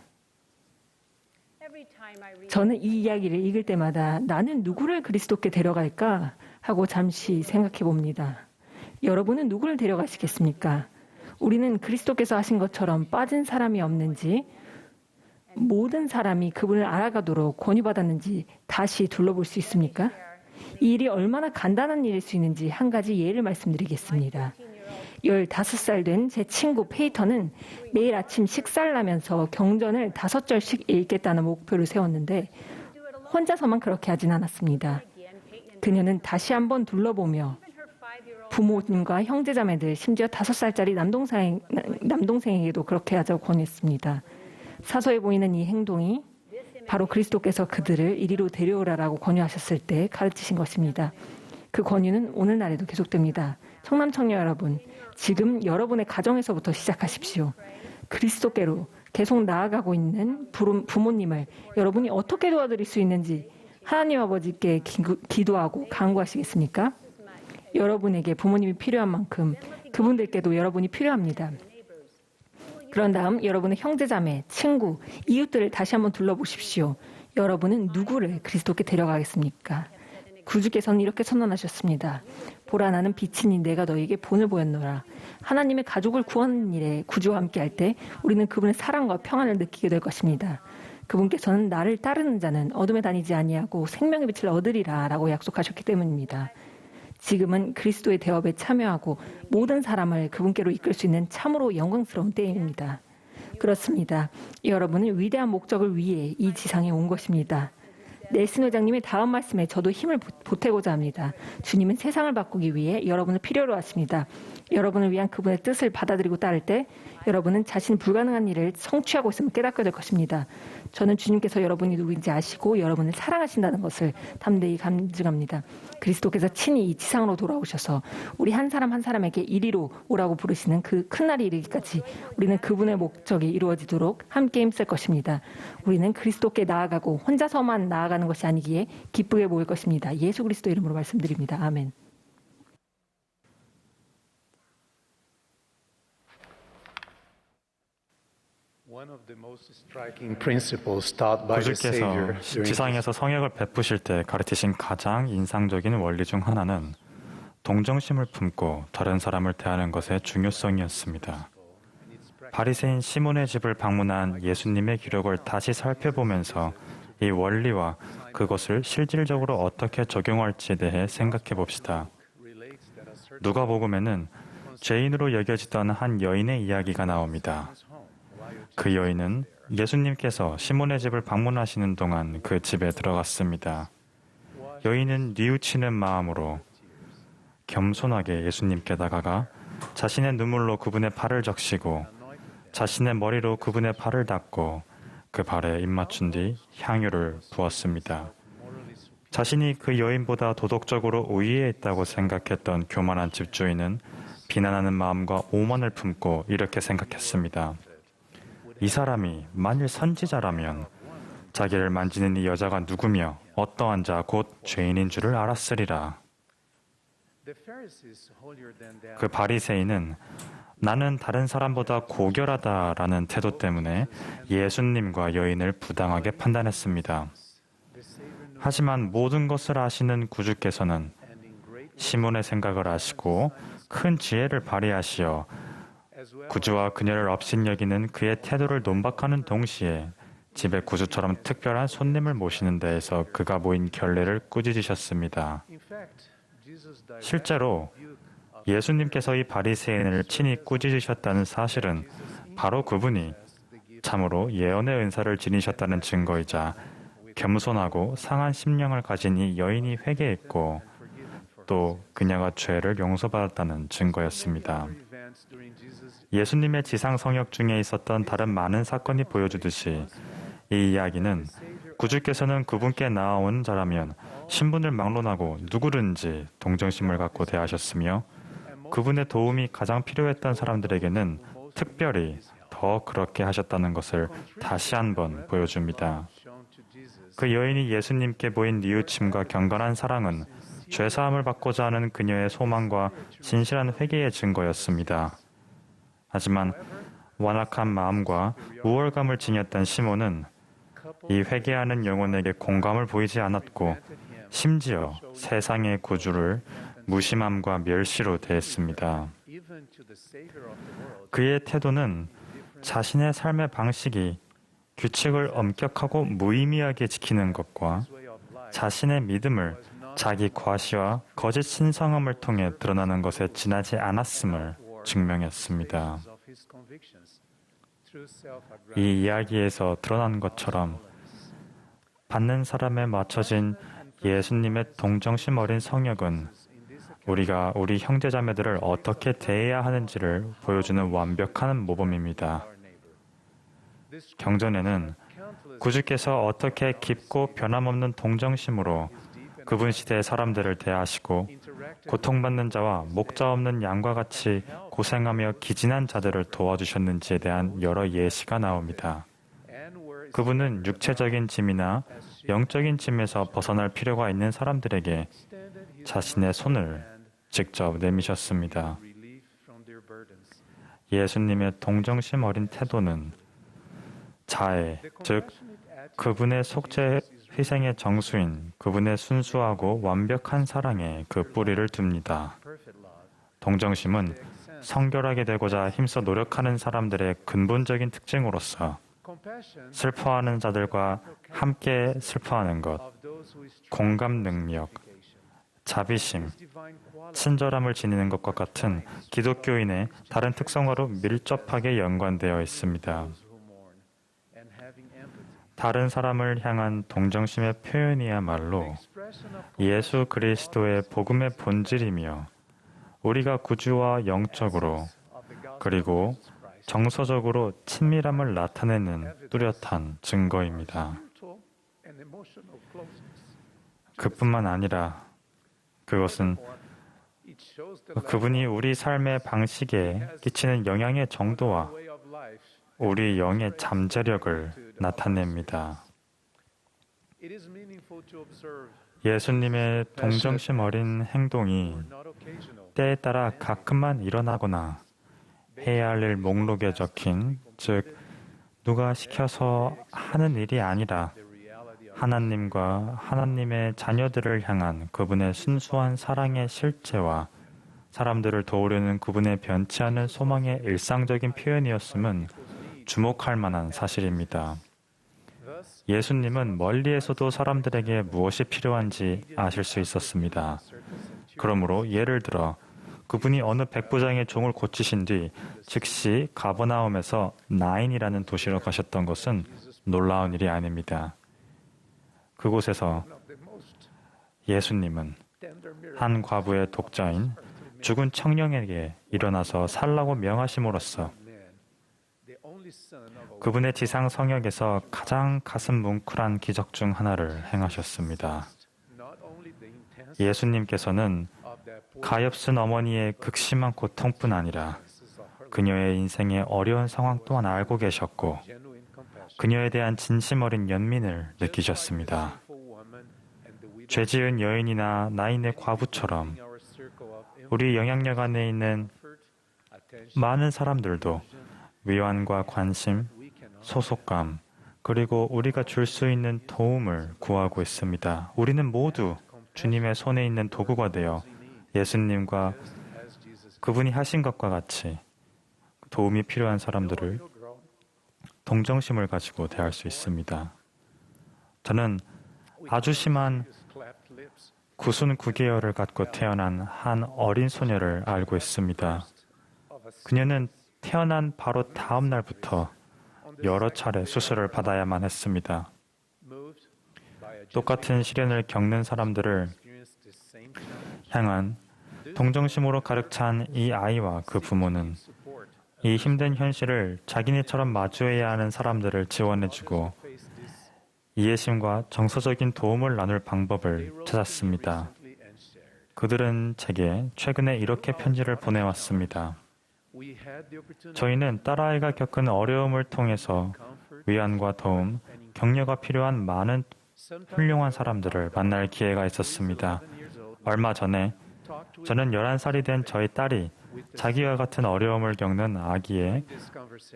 저는 이 이야기를 읽을 때마다 나는 누구를 그리스도께 데려갈까 하고 잠시 생각해 봅니다. 여러분은 누구를 데려가시겠습니까? 우리는 그리스도께서 하신 것처럼 빠진 사람이 없는지 모든 사람이 그분을 알아가도록 권유받았는지 다시 둘러볼 수 있습니까? 이 일이 얼마나 간단한 일일 수 있는지 한 가지 예를 말씀드리겠습니다. 15살 된 제 친구 페이터는 매일 아침 식사를 하면서 경전을 5절씩 읽겠다는 목표를 세웠는데 혼자서만 그렇게 하진 않았습니다. 그녀는 다시 한번 둘러보며 부모님과 형제자매들 심지어 5살짜리 남동생에게도 그렇게 하자고 권했습니다. 사서에 보이는 이 행동이 바로 그리스도께서 그들을 이리로 데려오라라고 권유하셨을 때 가르치신 것입니다. 그 권유는 오늘날에도 계속됩니다. 청남청녀 여러분, 지금 여러분의 가정에서부터 시작하십시오. 그리스도께로 계속 나아가고 있는 부모님을 여러분이 어떻게 도와드릴 수 있는지 하나님 아버지께 기도하고 간구하시겠습니까? 여러분에게 부모님이 필요한 만큼 그분들께도 여러분이 필요합니다. 그런 다음 여러분의 형제자매, 친구, 이웃들을 다시 한번 둘러보십시오. 여러분은 누구를 그리스도께 데려가겠습니까? 구주께서는 이렇게 선언하셨습니다. 보라, 나는 빛이니 내가 너에게 본을 보였노라. 하나님의 가족을 구하는 일에 구주와 함께할 때 우리는 그분의 사랑과 평안을 느끼게 될 것입니다. 그분께서는 나를 따르는 자는 어둠에 다니지 아니하고 생명의 빛을 얻으리라 라고 약속하셨기 때문입니다. 지금은 그리스도의 대업에 참여하고 모든 사람을 그분께로 이끌 수 있는 참으로 영광스러운 때입니다. 그렇습니다. 여러분은 위대한 목적을 위해 이 지상에 온 것입니다. 넬슨 회장님의 다음 말씀에 저도 힘을 보태고자 합니다. 주님은 세상을 바꾸기 위해 여러분을 필요로 하십니다. 여러분을 위한 그분의 뜻을 받아들이고 따를 때 여러분은 자신이 불가능한 일을 성취하고 있음을 깨닫게 될 것입니다. 저는 주님께서 여러분이 누구인지 아시고 여러분을 사랑하신다는 것을 담대히 감증합니다. 그리스도께서 친히 이 지상으로 돌아오셔서 우리 한 사람 한 사람에게 이리로 오라고 부르시는 그 큰 날이 이르기까지 우리는 그분의 목적이 이루어지도록 함께 힘쓸 것입니다. 우리는 그리스도께 나아가고 혼자서만 나아가는 것이 아니기에 기쁘게 모일 것입니다. 예수 그리스도 이름으로 말씀드립니다. 아멘. 구주께서 지상에서 성역을 베푸실 때 가르치신 가장 인상적인 원리 중 하나는 동정심을 품고 다른 사람을 대하는 것의 중요성이었습니다. 바리새인 시몬의 집을 방문한 예수님의 기록을 다시 살펴보면서 이 원리와 그것을 실질적으로 어떻게 적용할지에 대해 생각해 봅시다. 누가복음에는 죄인으로 여겨지던 한 여인의 이야기가 나옵니다. 그 여인은 예수님께서 시몬의 집을 방문하시는 동안 그 집에 들어갔습니다. 여인은 뉘우치는 마음으로 겸손하게 예수님께 다가가 자신의 눈물로 그분의 발을 적시고 자신의 머리로 그분의 발을 닦고 그 발에 입맞춘 뒤 향유를 부었습니다. 자신이 그 여인보다 도덕적으로 우위에 있다고 생각했던 교만한 집주인은 비난하는 마음과 오만을 품고 이렇게 생각했습니다. 이 사람이 만일 선지자라면 자기를 만지는 이 여자가 누구며 어떠한 자 곧 죄인인 줄을 알았으리라. 그 바리새인은 나는 다른 사람보다 고결하다라는 태도 때문에 예수님과 여인을 부당하게 판단했습니다. 하지만 모든 것을 아시는 구주께서는 시몬의 생각을 아시고 큰 지혜를 발휘하시어 구주와 그녀를 업신여기는 그의 태도를 논박하는 동시에 집에 구주처럼 특별한 손님을 모시는 데에서 그가 모인 결례를 꾸짖으셨습니다. 실제로 예수님께서 이 바리새인을 친히 꾸짖으셨다는 사실은 바로 그분이 참으로 예언의 은사를 지니셨다는 증거이자 겸손하고 상한 심령을 가진 이 여인이 회개했고 또 그녀가 죄를 용서받았다는 증거였습니다. 예수님의 지상 성역 중에 있었던 다른 많은 사건이 보여주듯이 이 이야기는 구주께서는 그분께 나아온 자라면 신분을 막론하고 누구든지 동정심을 갖고 대하셨으며 그분의 도움이 가장 필요했던 사람들에게는 특별히 더 그렇게 하셨다는 것을 다시 한번 보여줍니다. 그 여인이 예수님께 보인 뉘우침과 경건한 사랑은 죄사함을 받고자 하는 그녀의 소망과 진실한 회개의 증거였습니다. 하지만 완악한 마음과 우월감을 지녔던 시몬은 이 회개하는 영혼에게 공감을 보이지 않았고 심지어 세상의 구주를 무심함과 멸시로 대했습니다. 그의 태도는 자신의 삶의 방식이 규칙을 엄격하고 무의미하게 지키는 것과 자신의 믿음을 자기 과시와 거짓 신성함을 통해 드러나는 것에 지나지 않았음을 증명했습니다. 이 이야기에서 드러난 것처럼 받는 사람에 맞춰진 예수님의 동정심 어린 성역은 우리가 우리 형제자매들을 어떻게 대해야 하는지를 보여주는 완벽한 모범입니다. 경전에는 구주께서 어떻게 깊고 변함없는 동정심으로 그분 시대의 사람들을 대하시고 고통받는 자와 목자 없는 양과 같이 고생하며 기진한 자들을 도와주셨는지에 대한 여러 예시가 나옵니다. 그분은 육체적인 짐이나 영적인 짐에서 벗어날 필요가 있는 사람들에게 자신의 손을 직접 내미셨습니다. 예수님의 동정심 어린 태도는 자애, 즉 그분의 속죄 희생의 정수인 그분의 순수하고 완벽한 사랑에 그 뿌리를 둡니다. 동정심은 성결하게 되고자 힘써 노력하는 사람들의 근본적인 특징으로서 슬퍼하는 자들과 함께 슬퍼하는 것, 공감 능력, 자비심, 친절함을 지니는 것과 같은 기독교인의 다른 특성과로 밀접하게 연관되어 있습니다. 다른 사람을 향한 동정심의 표현이야말로 예수 그리스도의 복음의 본질이며 우리가 구주와 영적으로 그리고 정서적으로 친밀함을 나타내는 뚜렷한 증거입니다. 그뿐만 아니라 그것은 그분이 우리 삶의 방식에 끼치는 영향의 정도와 우리 영의 잠재력을 나타냅니다. 예수님의 동정심 어린 행동이 때에 따라 가끔만 일어나거나 해야 할 일 목록에 적힌, 즉 누가 시켜서 하는 일이 아니라 하나님과 하나님의 자녀들을 향한 그분의 순수한 사랑의 실체와 사람들을 도우려는 그분의 변치 않은 소망의 일상적인 표현이었음은 주목할 만한 사실입니다. 예수님은 멀리에서도 사람들에게 무엇이 필요한지 아실 수 있었습니다. 그러므로 예를 들어 그분이 어느 백부장의 종을 고치신 뒤 즉시 가버나움에서 나인이라는 도시로 가셨던 것은 놀라운 일이 아닙니다. 그곳에서 예수님은 한 과부의 독자인 죽은 청년에게 일어나서 살라고 명하심으로써 그분의 지상 성역에서 가장 가슴 뭉클한 기적 중 하나를 행하셨습니다. 예수님께서는 가엾은 어머니의 극심한 고통뿐 아니라 그녀의 인생의 어려운 상황 또한 알고 계셨고 그녀에 대한 진심 어린 연민을 느끼셨습니다. 죄지은 여인이나 나인의 과부처럼 우리 영향력 안에 있는 많은 사람들도 위안과 관심, 소속감, 그리고 우리가 줄 수 있는 도움을 구하고 있습니다. 우리는 모두 주님의 손에 있는 도구가 되어 예수님과 그분이 하신 것과 같이 도움이 필요한 사람들을 동정심을 가지고 대할 수 있습니다. 저는 아주 심한 구순 구개열을 갖고 태어난 한 어린 소녀를 알고 있습니다. 그녀는 태어난 바로 다음 날부터 여러 차례 수술을 받아야만 했습니다. 똑같은 시련을 겪는 사람들을 향한 동정심으로 가득 찬 이 아이와 그 부모는 이 힘든 현실을 자기네처럼 마주해야 하는 사람들을 지원해주고 이해심과 정서적인 도움을 나눌 방법을 찾았습니다. 그들은 제게 최근에 이렇게 편지를 보내왔습니다. 저희는 딸아이가 겪은 어려움을 통해서 위안과 도움, 격려가 필요한 많은 훌륭한 사람들을 만날 기회가 있었습니다. 얼마 전에 저는 11살이 된 저희 딸이 자기와 같은 어려움을 겪는 아기의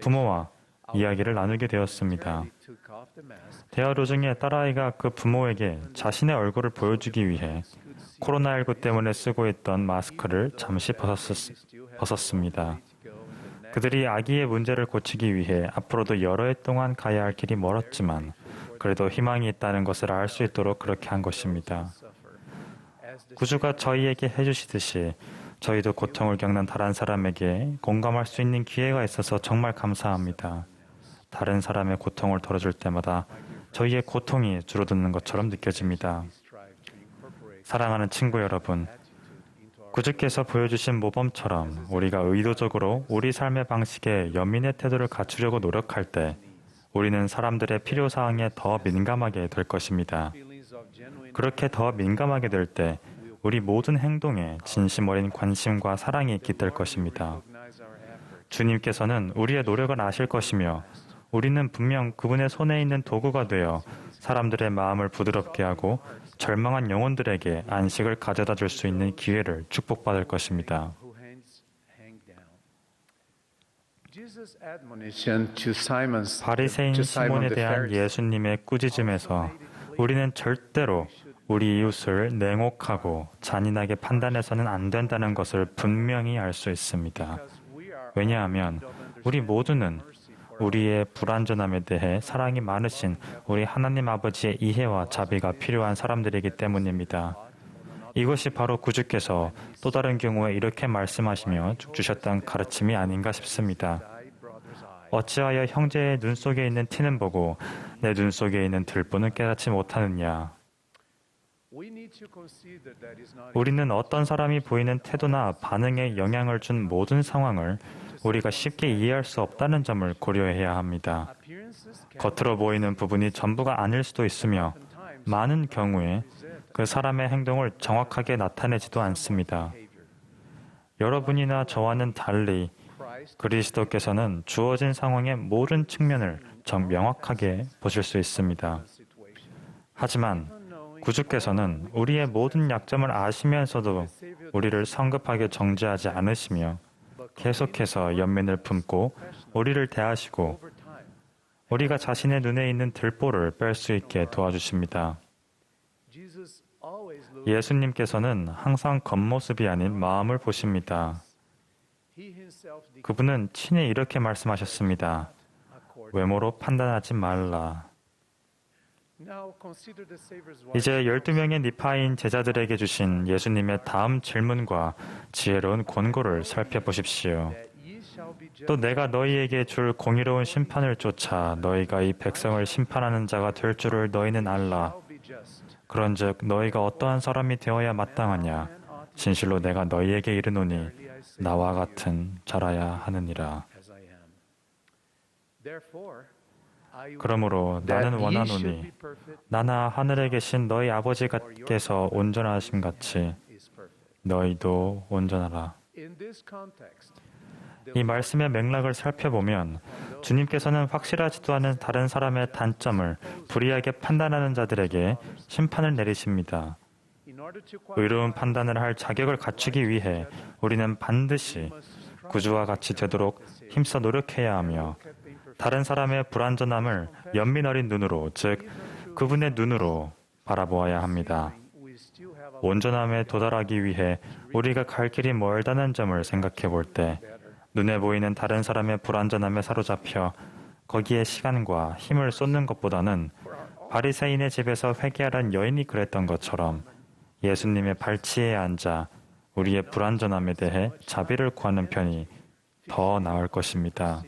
부모와 이야기를 나누게 되었습니다. 대화 도중에 딸아이가 그 부모에게 자신의 얼굴을 보여주기 위해 코로나19 때문에 쓰고 있던 마스크를 잠시 벗었습니다. 그들이 아기의 문제를 고치기 위해 앞으로도 여러 해 동안 가야 할 길이 멀었지만 그래도 희망이 있다는 것을 알 수 있도록 그렇게 한 것입니다. 구주가 저희에게 해주시듯이 저희도 고통을 겪는 다른 사람에게 공감할 수 있는 기회가 있어서 정말 감사합니다. 다른 사람의 고통을 덜어줄 때마다 저희의 고통이 줄어드는 것처럼 느껴집니다. 사랑하는 친구 여러분, 구주께서 보여주신 모범처럼 우리가 의도적으로 우리 삶의 방식에 연민의 태도를 갖추려고 노력할 때 우리는 사람들의 필요사항에 더 민감하게 될 것입니다. 그렇게 더 민감하게 될 때 우리 모든 행동에 진심 어린 관심과 사랑이 깃들 것입니다. 주님께서는 우리의 노력을 아실 것이며 우리는 분명 그분의 손에 있는 도구가 되어 사람들의 마음을 부드럽게 하고 절망한 영혼들에게 안식을 가져다 줄 수 있는 기회를 축복받을 것입니다. 바리새인 시몬에 대한 예수님의 꾸짖음에서 우리는 절대로 우리 이웃을 냉혹하고 잔인하게 판단해서는 안 된다는 것을 분명히 알 수 있습니다. 왜냐하면 우리 모두는 우리의 불완전함에 대해 사랑이 많으신 우리 하나님 아버지의 이해와 자비가 필요한 사람들이기 때문입니다. 이것이 바로 구주께서 또 다른 경우에 이렇게 말씀하시며 주셨던 가르침이 아닌가 싶습니다. 어찌하여 형제의 눈 속에 있는 티는 보고 내 눈 속에 있는 들보는 깨닫지 못하느냐. 우리는 어떤 사람이 보이는 태도나 반응에 영향을 준 모든 상황을 우리가 쉽게 이해할 수 없다는 점을 고려해야 합니다. 겉으로 보이는 부분이 전부가 아닐 수도 있으며 많은 경우에 그 사람의 행동을 정확하게 나타내지도 않습니다. 여러분이나 저와는 달리 그리스도께서는 주어진 상황의 모든 측면을 명확하게 보실 수 있습니다. 하지만 구주께서는 우리의 모든 약점을 아시면서도 우리를 성급하게 정죄하지 않으시며 계속해서 연민을 품고 우리를 대하시고 우리가 자신의 눈에 있는 들보를 뺄 수 있게 도와주십니다. 예수님께서는 항상 겉모습이 아닌 마음을 보십니다. 그분은 친히 이렇게 말씀하셨습니다. 외모로 판단하지 말라. 이제 12명의 니파인 제자들에게 주신 예수님의 다음 질문과 지혜로운 권고를 살펴보십시오. 또 내가 너희에게 줄 공의로운 심판을 쫓아 너희가 이 백성을 심판하는 자가 될 줄을 너희는 알라. 그런즉 너희가 어떠한 사람이 되어야 마땅하냐? 진실로 내가 너희에게 이르노니 나와 같은 자라야 하느니라. 그러므로 나는 원하노니 나나 하늘에 계신 너희 아버지께서 온전하심 같이 너희도 온전하라. 이 말씀의 맥락을 살펴보면 주님께서는 확실하지도 않은 다른 사람의 단점을 불이하게 판단하는 자들에게 심판을 내리십니다. 의로운 판단을 할 자격을 갖추기 위해 우리는 반드시 구주와 같이 되도록 힘써 노력해야 하며 다른 사람의 불완전함을 연민 어린 눈으로, 즉 그분의 눈으로 바라보아야 합니다. 온전함에 도달하기 위해 우리가 갈 길이 멀다는 점을 생각해 볼 때 눈에 보이는 다른 사람의 불완전함에 사로잡혀 거기에 시간과 힘을 쏟는 것보다는 바리새인의 집에서 회개하던 여인이 그랬던 것처럼 예수님의 발치에 앉아 우리의 불완전함에 대해 자비를 구하는 편이 더 나을 것입니다.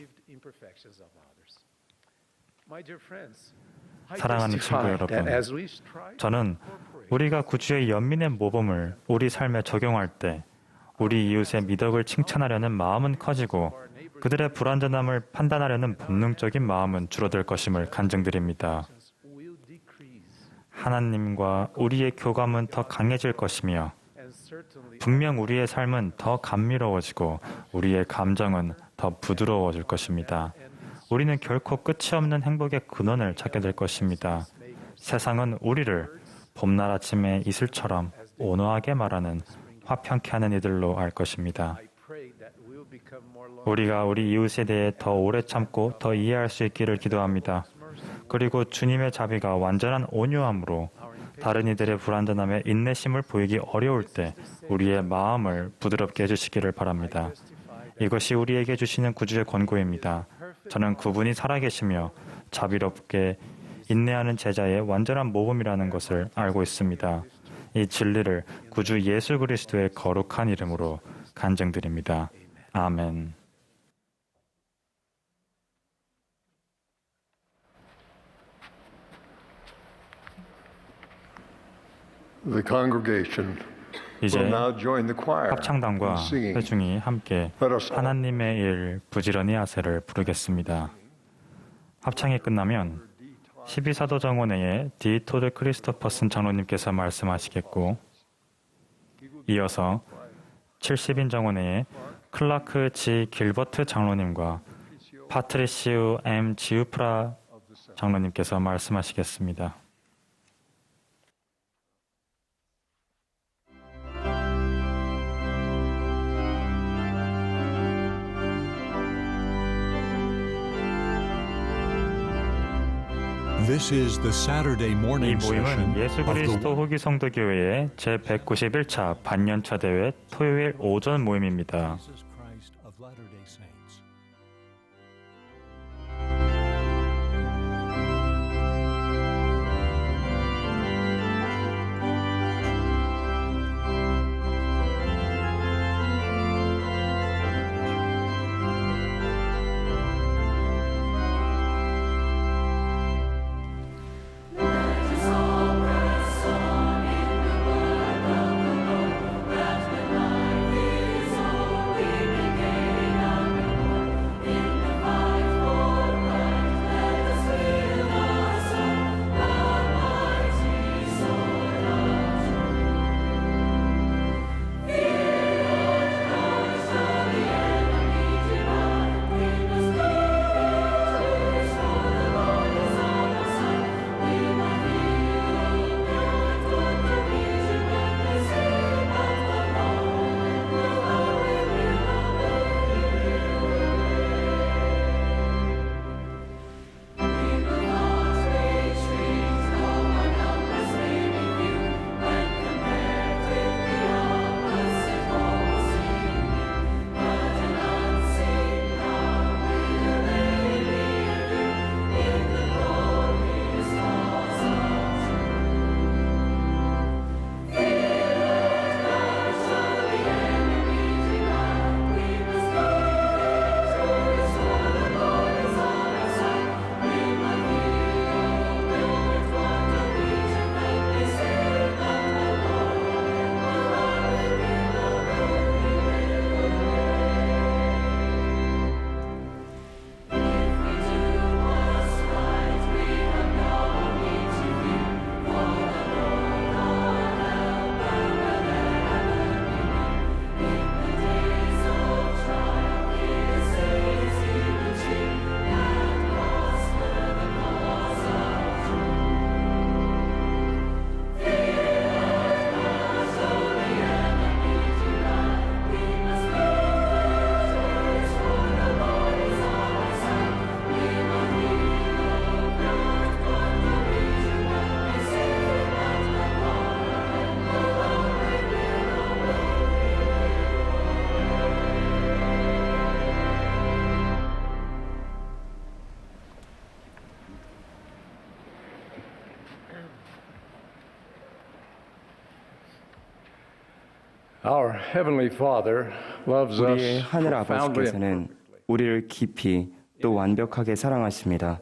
사랑하는 친구 여러분, 저는 우리가 구주의 연민의 모범을 우리 삶에 적용할 때 우리 이웃의 미덕을 칭찬하려는 마음은 커지고 그들의 불완전함을 판단하려는 본능적인 마음은 줄어들 것임을 간증드립니다. 하나님과 우리의 교감은 더 강해질 것이며 분명 우리의 삶은 더 감미로워지고 우리의 감정은 더 부드러워질 것입니다. 우리는 결코 끝이 없는 행복의 근원을 찾게 될 것입니다. 세상은 우리를 봄날 아침의 이슬처럼 온화하게 말하는 화평케 하는 이들로 알 것입니다. 우리가 우리 이웃에 대해 더 오래 참고 더 이해할 수 있기를 기도합니다. 그리고 주님의 자비가 완전한 온유함으로 다른 이들의 불완전함에 인내심을 보이기 어려울 때 우리의 마음을 부드럽게 해주시기를 바랍니다. 이것이 우리에게 주시는 구주의 권고입니다. 저는 그분이 살아계시며 자비롭게 인내하는 제자의 완전한 모범이라는 것을 알고 있습니다. 이 진리를 구주 예수 그리스도의 거룩한 이름으로 간증드립니다. 아멘. The congregation 이제 will now join the choir 합창단과 in singing. 회중이 함께 하나님의 일 부지런히 하세를 부르겠습니다. 합창이 끝나면 12사도 정원회의 디 토드 크리스토퍼슨 장로님께서 말씀하시겠고 이어서 70인 정원회의 클라크 G 길버트 장로님과 파트리시우 M 지우프라 장로님께서 말씀하시겠습니다. This is the Saturday 이 morning 모임은 session 예수 of the 그리스도 후기 성도교회의 제191차 반년차 대회 토요일 오전 모임입니다. Jesus Christ of Latter-day Saints. Our Heavenly Father loves us 우리의 하늘 profoundly and 아버지께서는 우리를 깊이 또 완벽하게 사랑하십니다.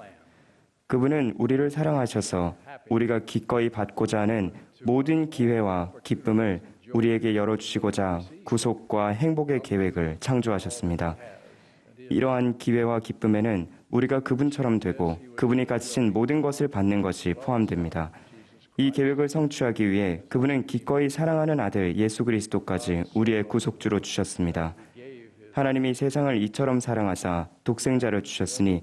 그분은 우리를 사랑하셔서 우리가 기꺼이 받고자 하는 모든 기회와 기쁨을 우리에게 열어주시고자 구속과 행복의 계획을 창조하셨습니다. 이러한 기회와 기쁨에는 우리가 그분처럼 되고 그분이 가지신 모든 것을 받는 것이 포함됩니다. 이 계획을 성취하기 위해 그분은 기꺼이 사랑하는 아들 예수 그리스도까지 우리의 구속주로 주셨습니다. 하나님이 세상을 이처럼 사랑하사 독생자를 주셨으니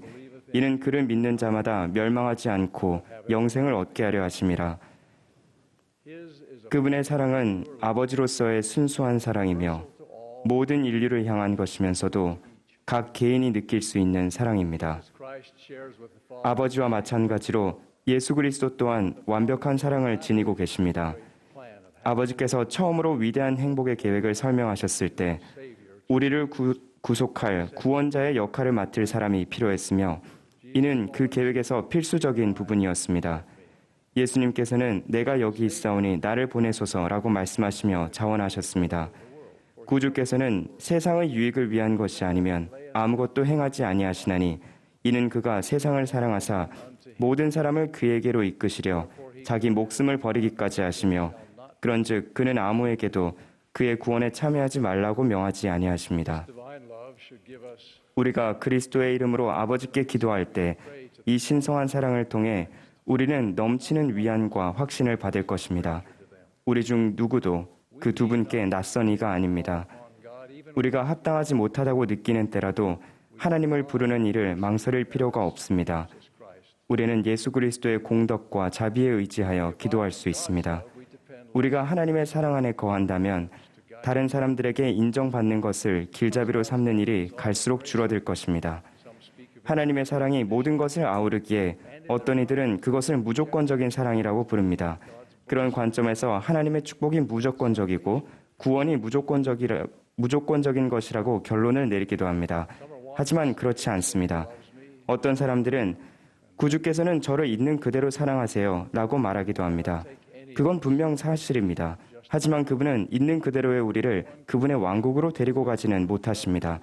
이는 그를 믿는 자마다 멸망하지 않고 영생을 얻게 하려 하심이라. 그분의 사랑은 아버지로서의 순수한 사랑이며 모든 인류를 향한 것이면서도 각 개인이 느낄 수 있는 사랑입니다. 아버지와 마찬가지로 예수 그리스도 또한 완벽한 사랑을 지니고 계십니다. 아버지께서 처음으로 위대한 행복의 계획을 설명하셨을 때 우리를 구속할 구원자의 역할을 맡을 사람이 필요했으며 이는 그 계획에서 필수적인 부분이었습니다. 예수님께서는 내가 여기 있사오니 나를 보내소서라고 말씀하시며 자원하셨습니다. 구주께서는 세상의 유익을 위한 것이 아니면 아무것도 행하지 아니하시나니 이는 그가 세상을 사랑하사 모든 사람을 그에게로 이끄시려 자기 목숨을 버리기까지 하시며 그런즉 그는 아무에게도 그의 구원에 참여하지 말라고 명하지 아니하십니다. 우리가 그리스도의 이름으로 아버지께 기도할 때 이 신성한 사랑을 통해 우리는 넘치는 위안과 확신을 받을 것입니다. 우리 중 누구도 그 두 분께 낯선 이가 아닙니다. 우리가 합당하지 못하다고 느끼는 때라도 하나님을 부르는 일을 망설일 필요가 없습니다. 우리는 예수 그리스도의 공덕과 자비에 의지하여 기도할 수 있습니다. 우리가 하나님의 사랑 안에 거한다면 다른 사람들에게 인정받는 것을 길잡이로 삼는 일이 갈수록 줄어들 것입니다. 하나님의 사랑이 모든 것을 아우르기에 어떤 이들은 그것을 무조건적인 사랑이라고 부릅니다. 그런 관점에서 하나님의 축복이 무조건적이고 구원이 무조건적인 것이라고 결론을 내리기도 합니다. 하지만 그렇지 않습니다. 어떤 사람들은 구주께서는 저를 있는 그대로 사랑하세요 라고 말하기도 합니다. 그건 분명 사실입니다. 하지만 그분은 있는 그대로의 우리를 그분의 왕국으로 데리고 가지는 못하십니다.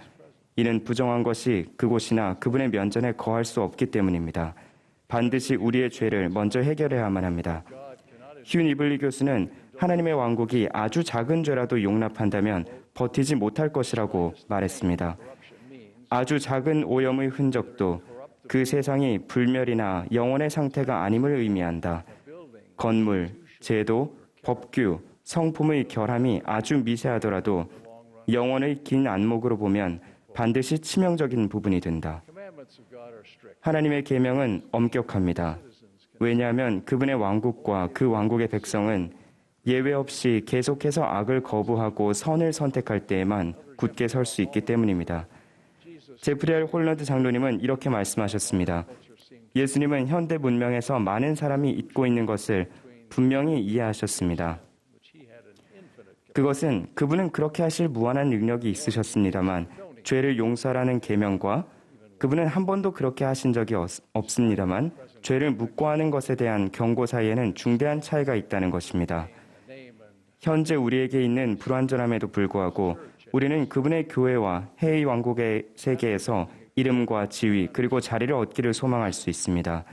이는 부정한 것이 그곳이나 그분의 면전에 거할 수 없기 때문입니다. 반드시 우리의 죄를 먼저 해결해야만 합니다. 휴 니블리 교수는 하나님의 왕국이 아주 작은 죄라도 용납한다면 버티지 못할 것이라고 말했습니다. 아주 작은 오염의 흔적도 그 세상이 불멸이나 영원의 상태가 아님을 의미한다. 건물, 제도, 법규, 성품의 결함이 아주 미세하더라도 영원의 긴 안목으로 보면 반드시 치명적인 부분이 된다. 하나님의 계명은 엄격합니다. 왜냐하면 그분의 왕국과 그 왕국의 백성은 예외 없이 계속해서 악을 거부하고 선을 선택할 때에만 굳게 설 수 있기 때문입니다. 제프리 R. 홀런드 장로님은 이렇게 말씀하셨습니다. 예수님은 현대 문명에서 많은 사람이 잊고 있는 것을 분명히 이해하셨습니다. 그것은 그분은 그렇게 하실 무한한 능력이 있으셨습니다만 죄를 용서하라는 계명과 그분은 한 번도 그렇게 하신 적이 없습니다만 죄를 묵고하는 것에 대한 경고 사이에는 중대한 차이가 있다는 것입니다. 현재 우리에게 있는 불완전함에도 불구하고 우리는 그분의 교회와 해의 왕국의 세계에서 이름과 지위 그리고 자리를 얻기를 소망할 수 있습니다.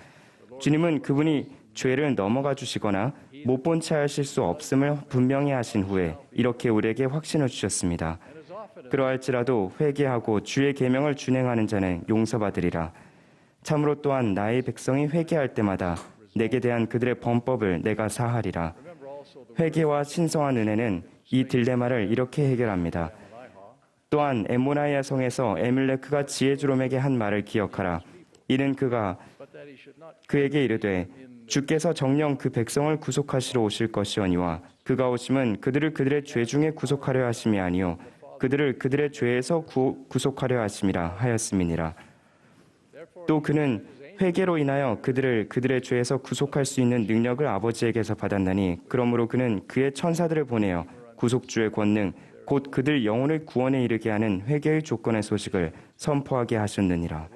주님은 그분이 죄를 넘어가 주시거나 못 본 채 하실 수 없음을 분명히 하신 후에 이렇게 우리에게 확신을 주셨습니다. 그러할지라도 회개하고 주의 계명을 준행하는 자는 용서받으리라. 참으로 또한 나의 백성이 회개할 때마다 내게 대한 그들의 범법을 내가 사하리라. 회개와 신성한 은혜는 이 딜레마를 이렇게 해결합니다. 또한 엠모나이아 성에서 에밀레크가 지혜주롬에게 한 말을 기억하라. 이는 그가 그에게 이르되 주께서 정녕 그 백성을 구속하시러 오실 것이오니와 그가 오심은 그들을 그들의 죄 중에 구속하려 하심이 아니요 그들을 그들의 죄에서 구속하려 하심이라 하였음이니라. 또 그는 회개로 인하여 그들을 그들의 죄에서 구속할 수 있는 능력을 아버지에게서 받았나니 그러므로 그는 그의 천사들을 보내어 구속주의 권능 곧 그들 영혼을 구원에 이르게 하는 회개의 조건의 소식을 선포하게 하셨느니라.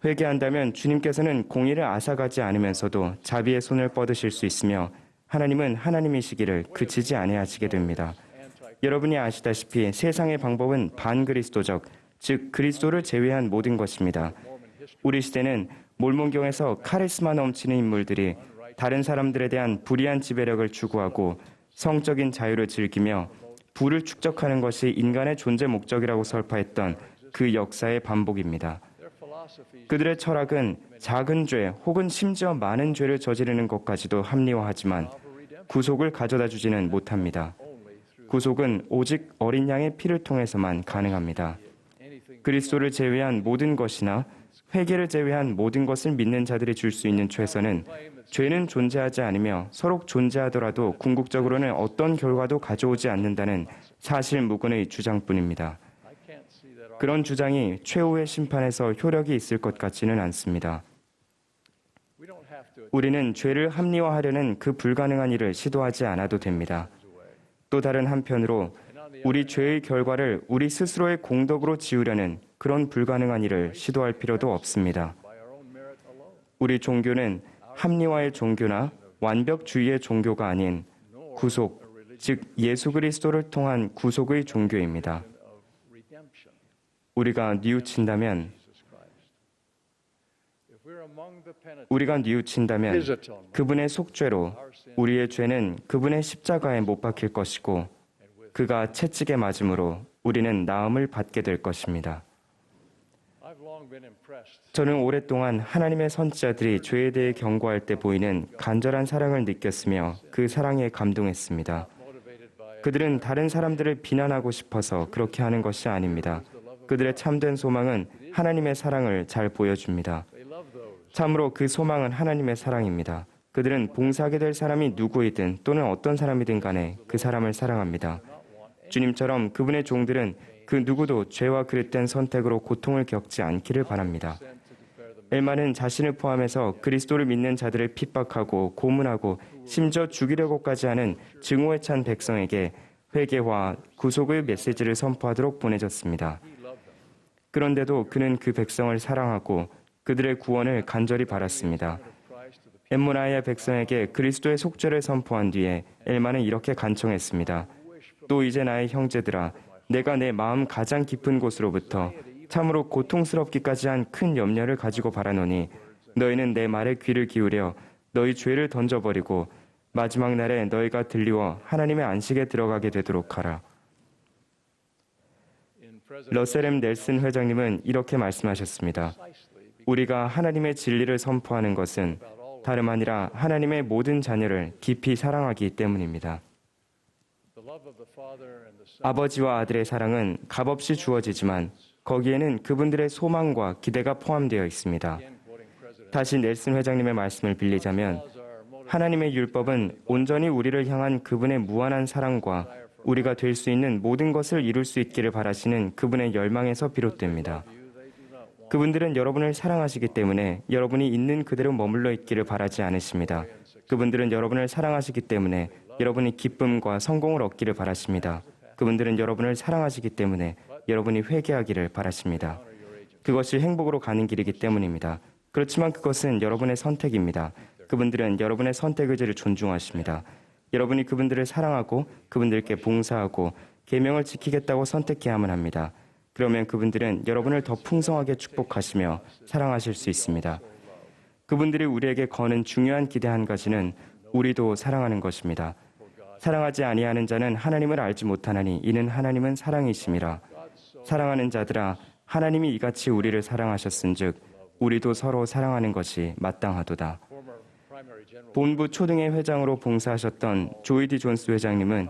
회개한다면 주님께서는 공의를 앗아가지 않으면서도 자비의 손을 뻗으실 수 있으며 하나님은 하나님이시기를 그치지 아니하시게 됩니다. 여러분이 아시다시피 세상의 방법은 반그리스도적, 즉 그리스도를 제외한 모든 것입니다. 우리 시대는 몰몬경에서 카리스마 넘치는 인물들이 다른 사람들에 대한 불의한 지배력을 추구하고 성적인 자유를 즐기며 부를 축적하는 것이 인간의 존재 목적이라고 설파했던 그 역사의 반복입니다. 그들의 철학은 작은 죄 혹은 심지어 많은 죄를 저지르는 것까지도 합리화하지만 구속을 가져다 주지는 못합니다. 구속은 오직 어린 양의 피를 통해서만 가능합니다. 그리스도를 제외한 모든 것이나 회개를 제외한 모든 것을 믿는 자들이 줄 수 있는 최선은 죄는 존재하지 않으며 서로 존재하더라도 궁극적으로는 어떤 결과도 가져오지 않는다는 사실 무근의 주장뿐입니다. 그런 주장이 최후의 심판에서 효력이 있을 것 같지는 않습니다. 우리는 죄를 합리화하려는 그 불가능한 일을 시도하지 않아도 됩니다. 또 다른 한편으로 우리 죄의 결과를 우리 스스로의 공덕으로 지우려는 그런 불가능한 일을 시도할 필요도 없습니다. 우리 종교는 합리화의 종교나 완벽주의의 종교가 아닌 구속, 즉 예수 그리스도를 통한 구속의 종교입니다. 우리가 뉘우친다면 그분의 속죄로 우리의 죄는 그분의 십자가에 못 박힐 것이고 그가 채찍에 맞음으로 우리는 나음을 받게 될 것입니다. 저는 오랫동안 하나님의 선지자들이 죄에 대해 경고할 때 보이는 간절한 사랑을 느꼈으며 그 사랑에 감동했습니다. 그들은 다른 사람들을 비난하고 싶어서 그렇게 하는 것이 아닙니다. 그들의 참된 소망은 하나님의 사랑을 잘 보여줍니다. 참으로 그 소망은 하나님의 사랑입니다. 그들은 봉사하게 될 사람이 누구이든 또는 어떤 사람이든 간에 그 사람을 사랑합니다. 주님처럼 그분의 종들은 그 누구도 죄와 그릇된 선택으로 고통을 겪지 않기를 바랍니다. 엘마는 자신을 포함해서 그리스도를 믿는 자들을 핍박하고 고문하고 심지어 죽이려고까지 하는 증오에 찬 백성에게 회개와 구속의 메시지를 선포하도록 보내졌습니다. 그런데도 그는 그 백성을 사랑하고 그들의 구원을 간절히 바랐습니다. 엠무나의 백성에게 그리스도의 속죄를 선포한 뒤에 엘마는 이렇게 간청했습니다. 또 이제 나의 형제들아, 내가 내 마음 가장 깊은 곳으로부터 참으로 고통스럽기까지 한 큰 염려를 가지고 바라노니 너희는 내 말에 귀를 기울여 너희 죄를 던져버리고 마지막 날에 너희가 들리워 하나님의 안식에 들어가게 되도록 하라. 러셀 M. 넬슨 회장님은 이렇게 말씀하셨습니다. 우리가 하나님의 진리를 선포하는 것은 다름 아니라 하나님의 모든 자녀를 깊이 사랑하기 때문입니다. 아버지와 아들의 사랑은 값없이 주어지지만 거기에는 그분들의 소망과 기대가 포함되어 있습니다. 다시 넬슨 회장님의 말씀을 빌리자면 하나님의 율법은 온전히 우리를 향한 그분의 무한한 사랑과 우리가 될 수 있는 모든 것을 이룰 수 있기를 바라시는 그분의 열망에서 비롯됩니다. 그분들은 여러분을 사랑하시기 때문에 여러분이 있는 그대로 머물러 있기를 바라지 않으십니다. 그분들은 여러분을 사랑하시기 때문에 여러분이 기쁨과 성공을 얻기를 바라십니다. 그분들은 여러분을 사랑하시기 때문에 여러분이 회개하기를 바라십니다. 그것이 행복으로 가는 길이기 때문입니다. 그렇지만 그것은 여러분의 선택입니다. 그분들은 여러분의 선택 의지를 존중하십니다. 여러분이 그분들을 사랑하고 그분들께 봉사하고 계명을 지키겠다고 선택해야만 합니다. 그러면 그분들은 여러분을 더 풍성하게 축복하시며 사랑하실 수 있습니다. 그분들이 우리에게 거는 중요한 기대 한 가지는 우리도 사랑하는 것입니다. 사랑하지 아니하는 자는 하나님을 알지 못하나니 이는 하나님은 사랑이심이라. 사랑하는 자들아, 하나님이 이같이 우리를 사랑하셨은즉 우리도 서로 사랑하는 것이 마땅하도다. 본부 초등회 회장으로 봉사하셨던 조이 디 존스 회장님은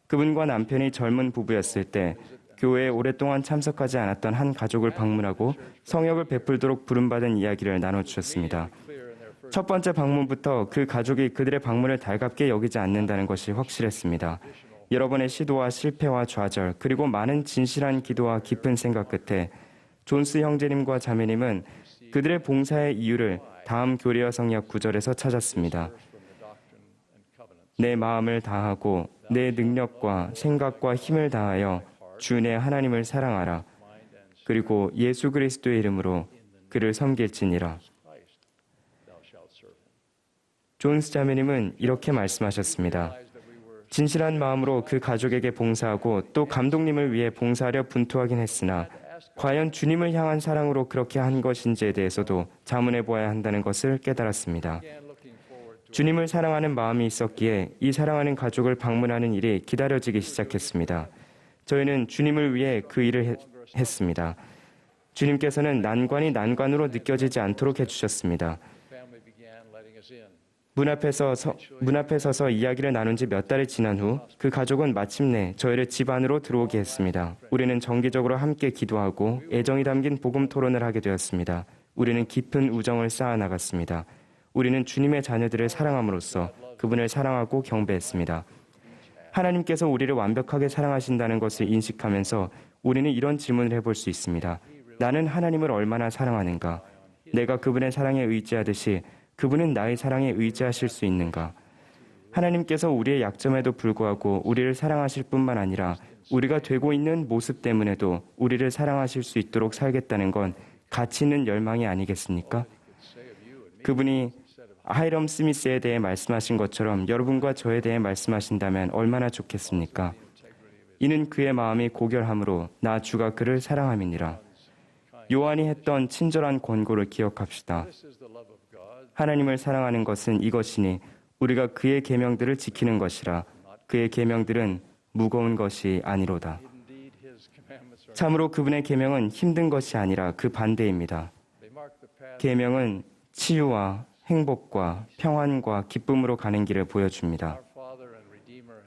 그분과 남편이 젊은 부부였을 때 교회에 오랫동안 참석하지 않았던 한 가족을 방문하고 성역을 베풀도록 부름받은 이야기를 나눠주셨습니다. 첫 번째 방문부터 그 가족이 그들의 방문을 달갑게 여기지 않는다는 것이 확실했습니다. 여러 번의 시도와 실패와 좌절, 그리고 많은 진실한 기도와 깊은 생각 끝에 존스 형제님과 자매님은 그들의 봉사의 이유를 다음 교리와 성역 9절에서 찾았습니다. 내 마음을 다하고 내 능력과 생각과 힘을 다하여 주 내 하나님을 사랑하라. 그리고 예수 그리스도의 이름으로 그를 섬길지니라. 존스 자매님은 이렇게 말씀하셨습니다. 진실한 마음으로 그 가족에게 봉사하고 또 감독님을 위해 봉사하려 분투하긴 했으나 과연 주님을 향한 사랑으로 그렇게 한 것인지에 대해서도 자문해 보아야 한다는 것을 깨달았습니다. 주님을 사랑하는 마음이 있었기에 이 사랑하는 가족을 방문하는 일이 기다려지기 시작했습니다. 저희는 주님을 위해 그 일을 했습니다. 주님께서는 난관이 난관으로 느껴지지 않도록 해주셨습니다. 문 앞에 서서 이야기를 나눈 지 몇 달이 지난 후 그 가족은 마침내 저희를 집 안으로 들어오게 했습니다. 우리는 정기적으로 함께 기도하고 애정이 담긴 복음 토론을 하게 되었습니다. 우리는 깊은 우정을 쌓아 나갔습니다. 우리는 주님의 자녀들을 사랑함으로써 그분을 사랑하고 경배했습니다. 하나님께서 우리를 완벽하게 사랑하신다는 것을 인식하면서 우리는 이런 질문을 해볼 수 있습니다. 나는 하나님을 얼마나 사랑하는가? 내가 그분의 사랑에 의지하듯이 그분은 나의 사랑에 의지하실 수 있는가? 하나님께서 우리의 약점에도 불구하고 우리를 사랑하실 뿐만 아니라 우리가 되고 있는 모습 때문에도 우리를 사랑하실 수 있도록 살겠다는 건 가치 있는 열망이 아니겠습니까? 그분이 하이럼 스미스에 대해 말씀하신 것처럼 여러분과 저에 대해 말씀하신다면 얼마나 좋겠습니까? 이는 그의 마음이 고결함으로 나 주가 그를 사랑함이니라. 요한이 했던 친절한 권고를 기억합시다. 하나님을 사랑하는 것은 이것이니 우리가 그의 계명들을 지키는 것이라. 그의 계명들은 무거운 것이 아니로다. 참으로 그분의 계명은 힘든 것이 아니라 그 반대입니다. 계명은 치유와 행복과 평안과 기쁨으로 가는 길을 보여줍니다.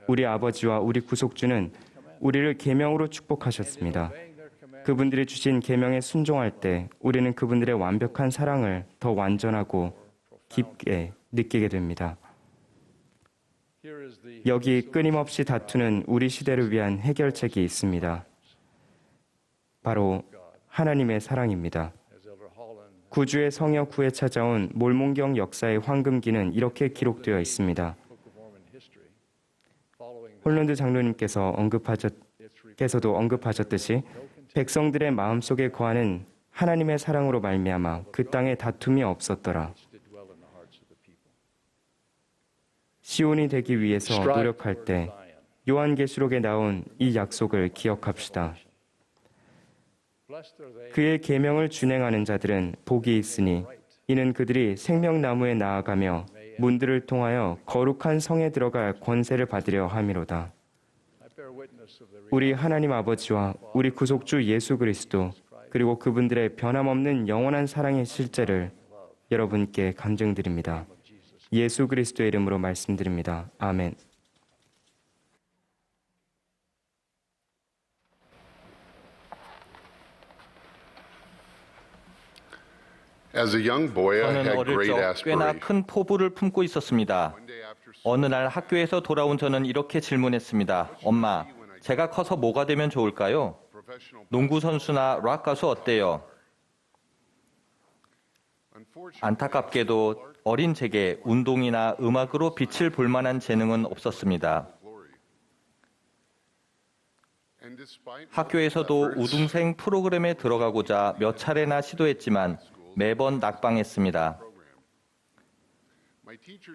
우리 아버지와 우리 구속주는 우리를 계명으로 축복하셨습니다. 그분들이 주신 계명에 순종할 때 우리는 그분들의 완벽한 사랑을 더 완전하고 깊게 느끼게 됩니다. 여기 끊임없이 다투는 우리 시대를 위한 해결책이 있습니다. 바로 하나님의 사랑입니다. 구주의 성역 후에 찾아온 몰몬경 역사의 황금기는 이렇게 기록되어 있습니다. 홀런드 장로님께서도 언급하셨듯이 백성들의 마음속에 거하는 하나님의 사랑으로 말미암아 그 땅에 다툼이 없었더라. 시온이 되기 위해서 노력할 때 요한계시록에 나온 이 약속을 기억합시다. 그의 계명을 준행하는 자들은 복이 있으니 이는 그들이 생명나무에 나아가며 문들을 통하여 거룩한 성에 들어갈 권세를 받으려 함이로다. 우리 하나님 아버지와 우리 구속주 예수 그리스도 그리고 그분들의 변함없는 영원한 사랑의 실제를 여러분께 감증드립니다. 예수 그리스도의 이름으로 말씀드립니다. 아멘. As a young boy, I 저는 had 어릴 great 적 꽤나 aspirations. 큰 포부를 품고 있었습니다. 어느 날 학교에서 돌아온 저는 이렇게 질문했습니다. 엄마, 제가 커서 뭐가 되면 좋을까요? 농구 선수나 락 가수 어때요? 안타깝게도 어린 제게 운동이나 음악으로 빛을 볼 만한 재능은 없었습니다. 학교에서도 우등생 프로그램에 들어가고자 몇 차례나 시도했지만 매번 낙방했습니다.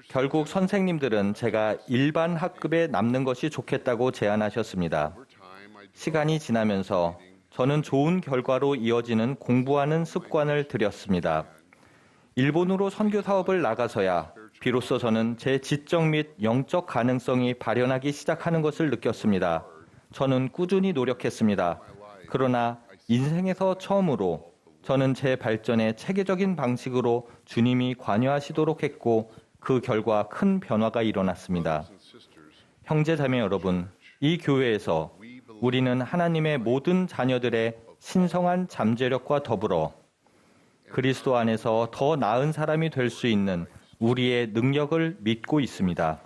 결국 선생님들은 제가 일반 학급에 남는 것이 좋겠다고 제안하셨습니다. 시간이 지나면서 저는 좋은 결과로 이어지는 공부하는 습관을 들였습니다. 일본으로 선교 사업을 나가서야 비로소 저는 제 지적 및 영적 가능성이 발현하기 시작하는 것을 느꼈습니다. 저는 꾸준히 노력했습니다. 그러나 인생에서 처음으로 저는 제 발전에 체계적인 방식으로 주님이 관여하시도록 했고 그 결과 큰 변화가 일어났습니다. 형제 자매 여러분, 이 교회에서 우리는 하나님의 모든 자녀들의 신성한 잠재력과 더불어 그리스도 안에서 더 나은 사람이 될 수 있는 우리의 능력을 믿고 있습니다.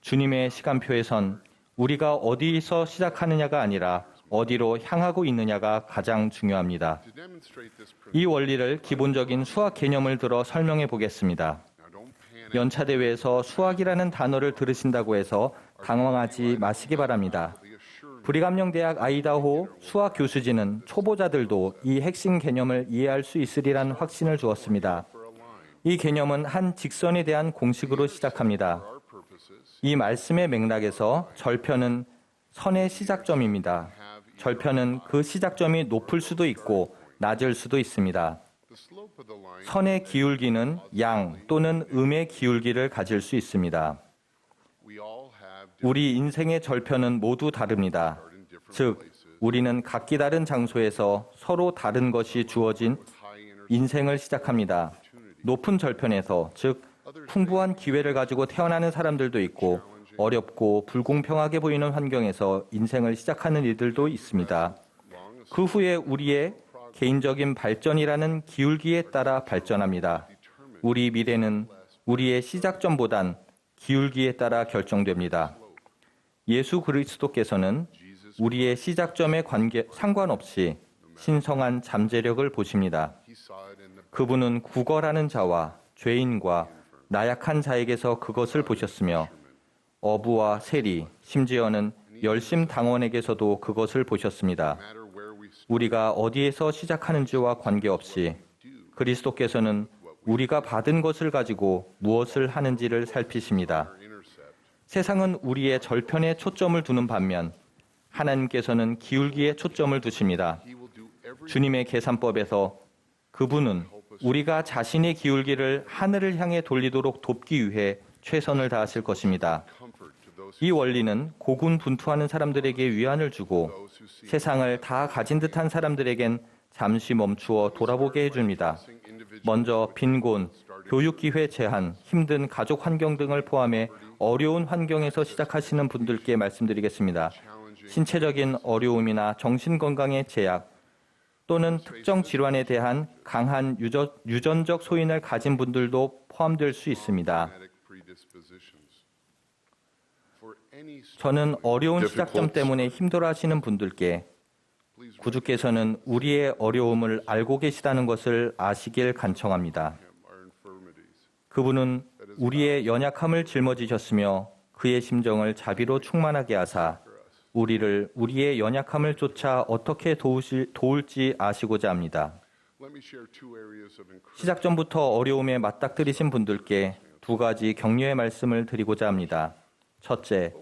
주님의 시간표에선 우리가 어디서 시작하느냐가 아니라 어디로 향하고 있느냐가 가장 중요합니다. 이 원리를 기본적인 수학 개념을 들어 설명해 보겠습니다. 연차대회에서 수학이라는 단어를 들으신다고 해서 당황하지 마시기 바랍니다. 브리감령 대학 아이다호 수학 교수진은 초보자들도 이 핵심 개념을 이해할 수 있으리란 확신을 주었습니다. 이 개념은 한 직선에 대한 공식으로 시작합니다. 이 말씀의 맥락에서 절편은 선의 시작점입니다. 절편은 그 시작점이 높을 수도 있고 낮을 수도 있습니다. 선의 기울기는 양 또는 음의 기울기를 가질 수 있습니다. 우리 인생의 절편은 모두 다릅니다. 즉, 우리는 각기 다른 장소에서 서로 다른 것이 주어진 인생을 시작합니다. 높은 절편에서, 즉 풍부한 기회를 가지고 태어나는 사람들도 있고 어렵고 불공평하게 보이는 환경에서 인생을 시작하는 이들도 있습니다. 그 후에 우리의 개인적인 발전이라는 기울기에 따라 발전합니다. 우리 미래는 우리의 시작점보단 기울기에 따라 결정됩니다. 예수 그리스도께서는 우리의 시작점에 상관없이 신성한 잠재력을 보십니다. 그분은 구걸하는 자와 죄인과 나약한 자에게서 그것을 보셨으며 어부와 세리, 심지어는 열심당원에게서도 그것을 보셨습니다. 우리가 어디에서 시작하는지와 관계없이 그리스도께서는 우리가 받은 것을 가지고 무엇을 하는지를 살피십니다. 세상은 우리의 절편에 초점을 두는 반면 하나님께서는 기울기에 초점을 두십니다. 주님의 계산법에서 그분은 우리가 자신의 기울기를 하늘을 향해 돌리도록 돕기 위해 최선을 다하실 것입니다. 이 원리는 고군분투하는 사람들에게 위안을 주고 세상을 다 가진 듯한 사람들에겐 잠시 멈추어 돌아보게 해줍니다. 먼저 빈곤, 교육기회 제한, 힘든 가족 환경 등을 포함해 어려운 환경에서 시작하시는 분들께 말씀드리겠습니다. 신체적인 어려움이나 정신건강의 제약 또는 특정 질환에 대한 강한 유전적 소인을 가진 분들도 포함될 수 있습니다. 저는 어려운 시작점 때문에 힘들어하시는 분들께 구주께서는 우리의 어려움을 알고 계시다는 것을 아시길 간청합니다. 그분은 우리의 연약함을 짊어지셨으며 그의 심정을 자비로 충만하게 하사 우리를 우리의 연약함을 쫓아 어떻게 도울지 아시고자 합니다. 시작전부터 어려움에 맞닥뜨리신 분들께 두 가지 격려의 말씀을 드리고자 합니다. 첫째,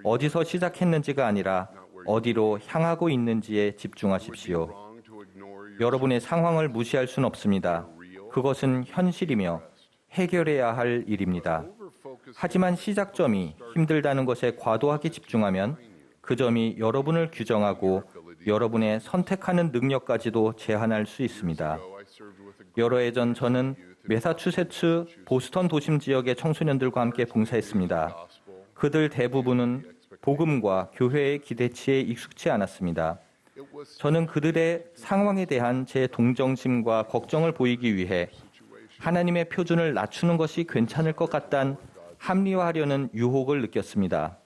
어디서 시작했는지가 아니라 어디로 향하고 있는지에 집중하십시오. 여러분의 상황을 무시할 수는 없습니다. 그것은 현실이며 해결해야 할 일입니다. 하지만 시작점이 힘들다는 것에 과도하게 집중하면 그 점이 여러분을 규정하고 여러분의 선택하는 능력까지도 제한할 수 있습니다. 여러 해 전 저는 매사추세츠 보스턴 도심 지역의 청소년들과 함께 봉사했습니다. 그들 대부분은 복음과 교회의 기대치에 익숙치 않았습니다. 저는 그들의 상황에 대한 제 동정심과 걱정을 보이기 위해 하나님의 표준을 낮추는 것이 괜찮을 것 같단 합리화하려는 유혹을 느꼈습니다.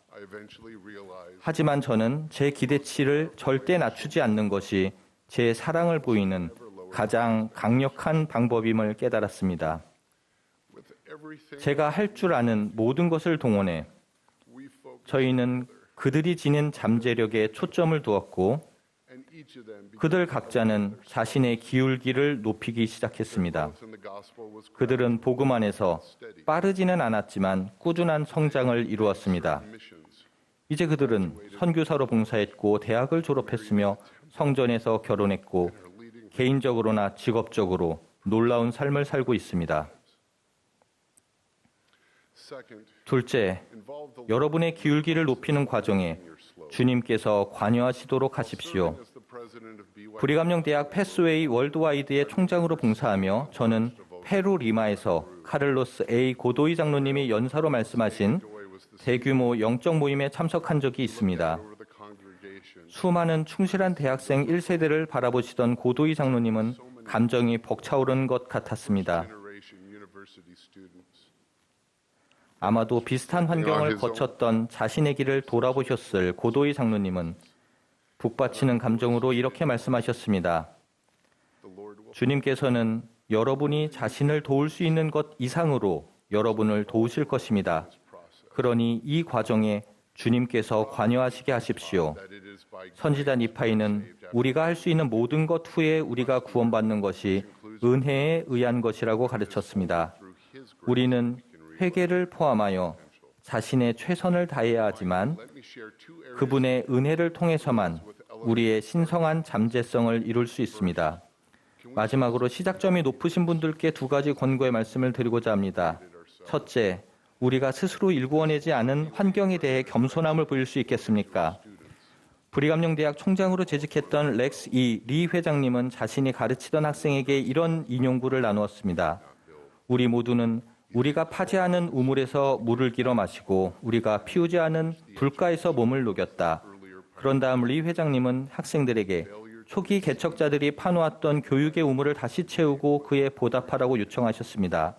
하지만 저는 제 기대치를 절대 낮추지 않는 것이 제 사랑을 보이는 가장 강력한 방법임을 깨달았습니다. 제가 할 줄 아는 모든 것을 동원해 저희는 그들이 지닌 잠재력에 초점을 두었고 그들 각자는 자신의 기울기를 높이기 시작했습니다. 그들은 복음 안에서 빠르지는 않았지만 꾸준한 성장을 이루었습니다. 이제 그들은 선교사로 봉사했고 대학을 졸업했으며 성전에서 결혼했고 개인적으로나 직업적으로 놀라운 삶을 살고 있습니다. 둘째, 여러분의 기울기를 높이는 과정에 주님께서 관여하시도록 하십시오. 브리감령 대학 패스웨이 월드와이드의 총장으로 봉사하며 저는 페루 리마에서 카를로스 A. 고도이 장로님이 연사로 말씀하신 대규모 영적 모임에 참석한 적이 있습니다. 수많은 충실한 대학생 1세대를 바라보시던 고도이 장로님은 감정이 벅차오르는 것 같았습니다. 아마도 비슷한 환경을 거쳤던 자신의 길을 돌아보셨을 고도이 장로님은 북받치는 감정으로 이렇게 말씀하셨습니다. 주님께서는 여러분이 자신을 도울 수 있는 것 이상으로 여러분을 도우실 것입니다. 그러니 이 과정에 주님께서 관여하시게 하십시오. 선지자 니파이는 우리가 할 수 있는 모든 것 후에 우리가 구원받는 것이 은혜에 의한 것이라고 가르쳤습니다. 우리는 회개를 포함하여 자신의 최선을 다해야 하지만 그분의 은혜를 통해서만 우리의 신성한 잠재성을 이룰 수 있습니다. 마지막으로 시작점이 높으신 분들께 두 가지 권고의 말씀을 드리고자 합니다. 첫째, 우리가 스스로 일구어내지 않은 환경에 대해 겸손함을 보일 수 있겠습니까? 브리감령대학 총장으로 재직했던 렉스 리 회장님은 자신이 가르치던 학생에게 이런 인용구를 나누었습니다. 우리 모두는 우리가 파지 않은 우물에서 물을 길어 마시고 우리가 피우지 않은 불가에서 몸을 녹였다. 그런 다음 리 회장님은 학생들에게 초기 개척자들이 파놓았던 교육의 우물을 다시 채우고 그에 보답하라고 요청하셨습니다.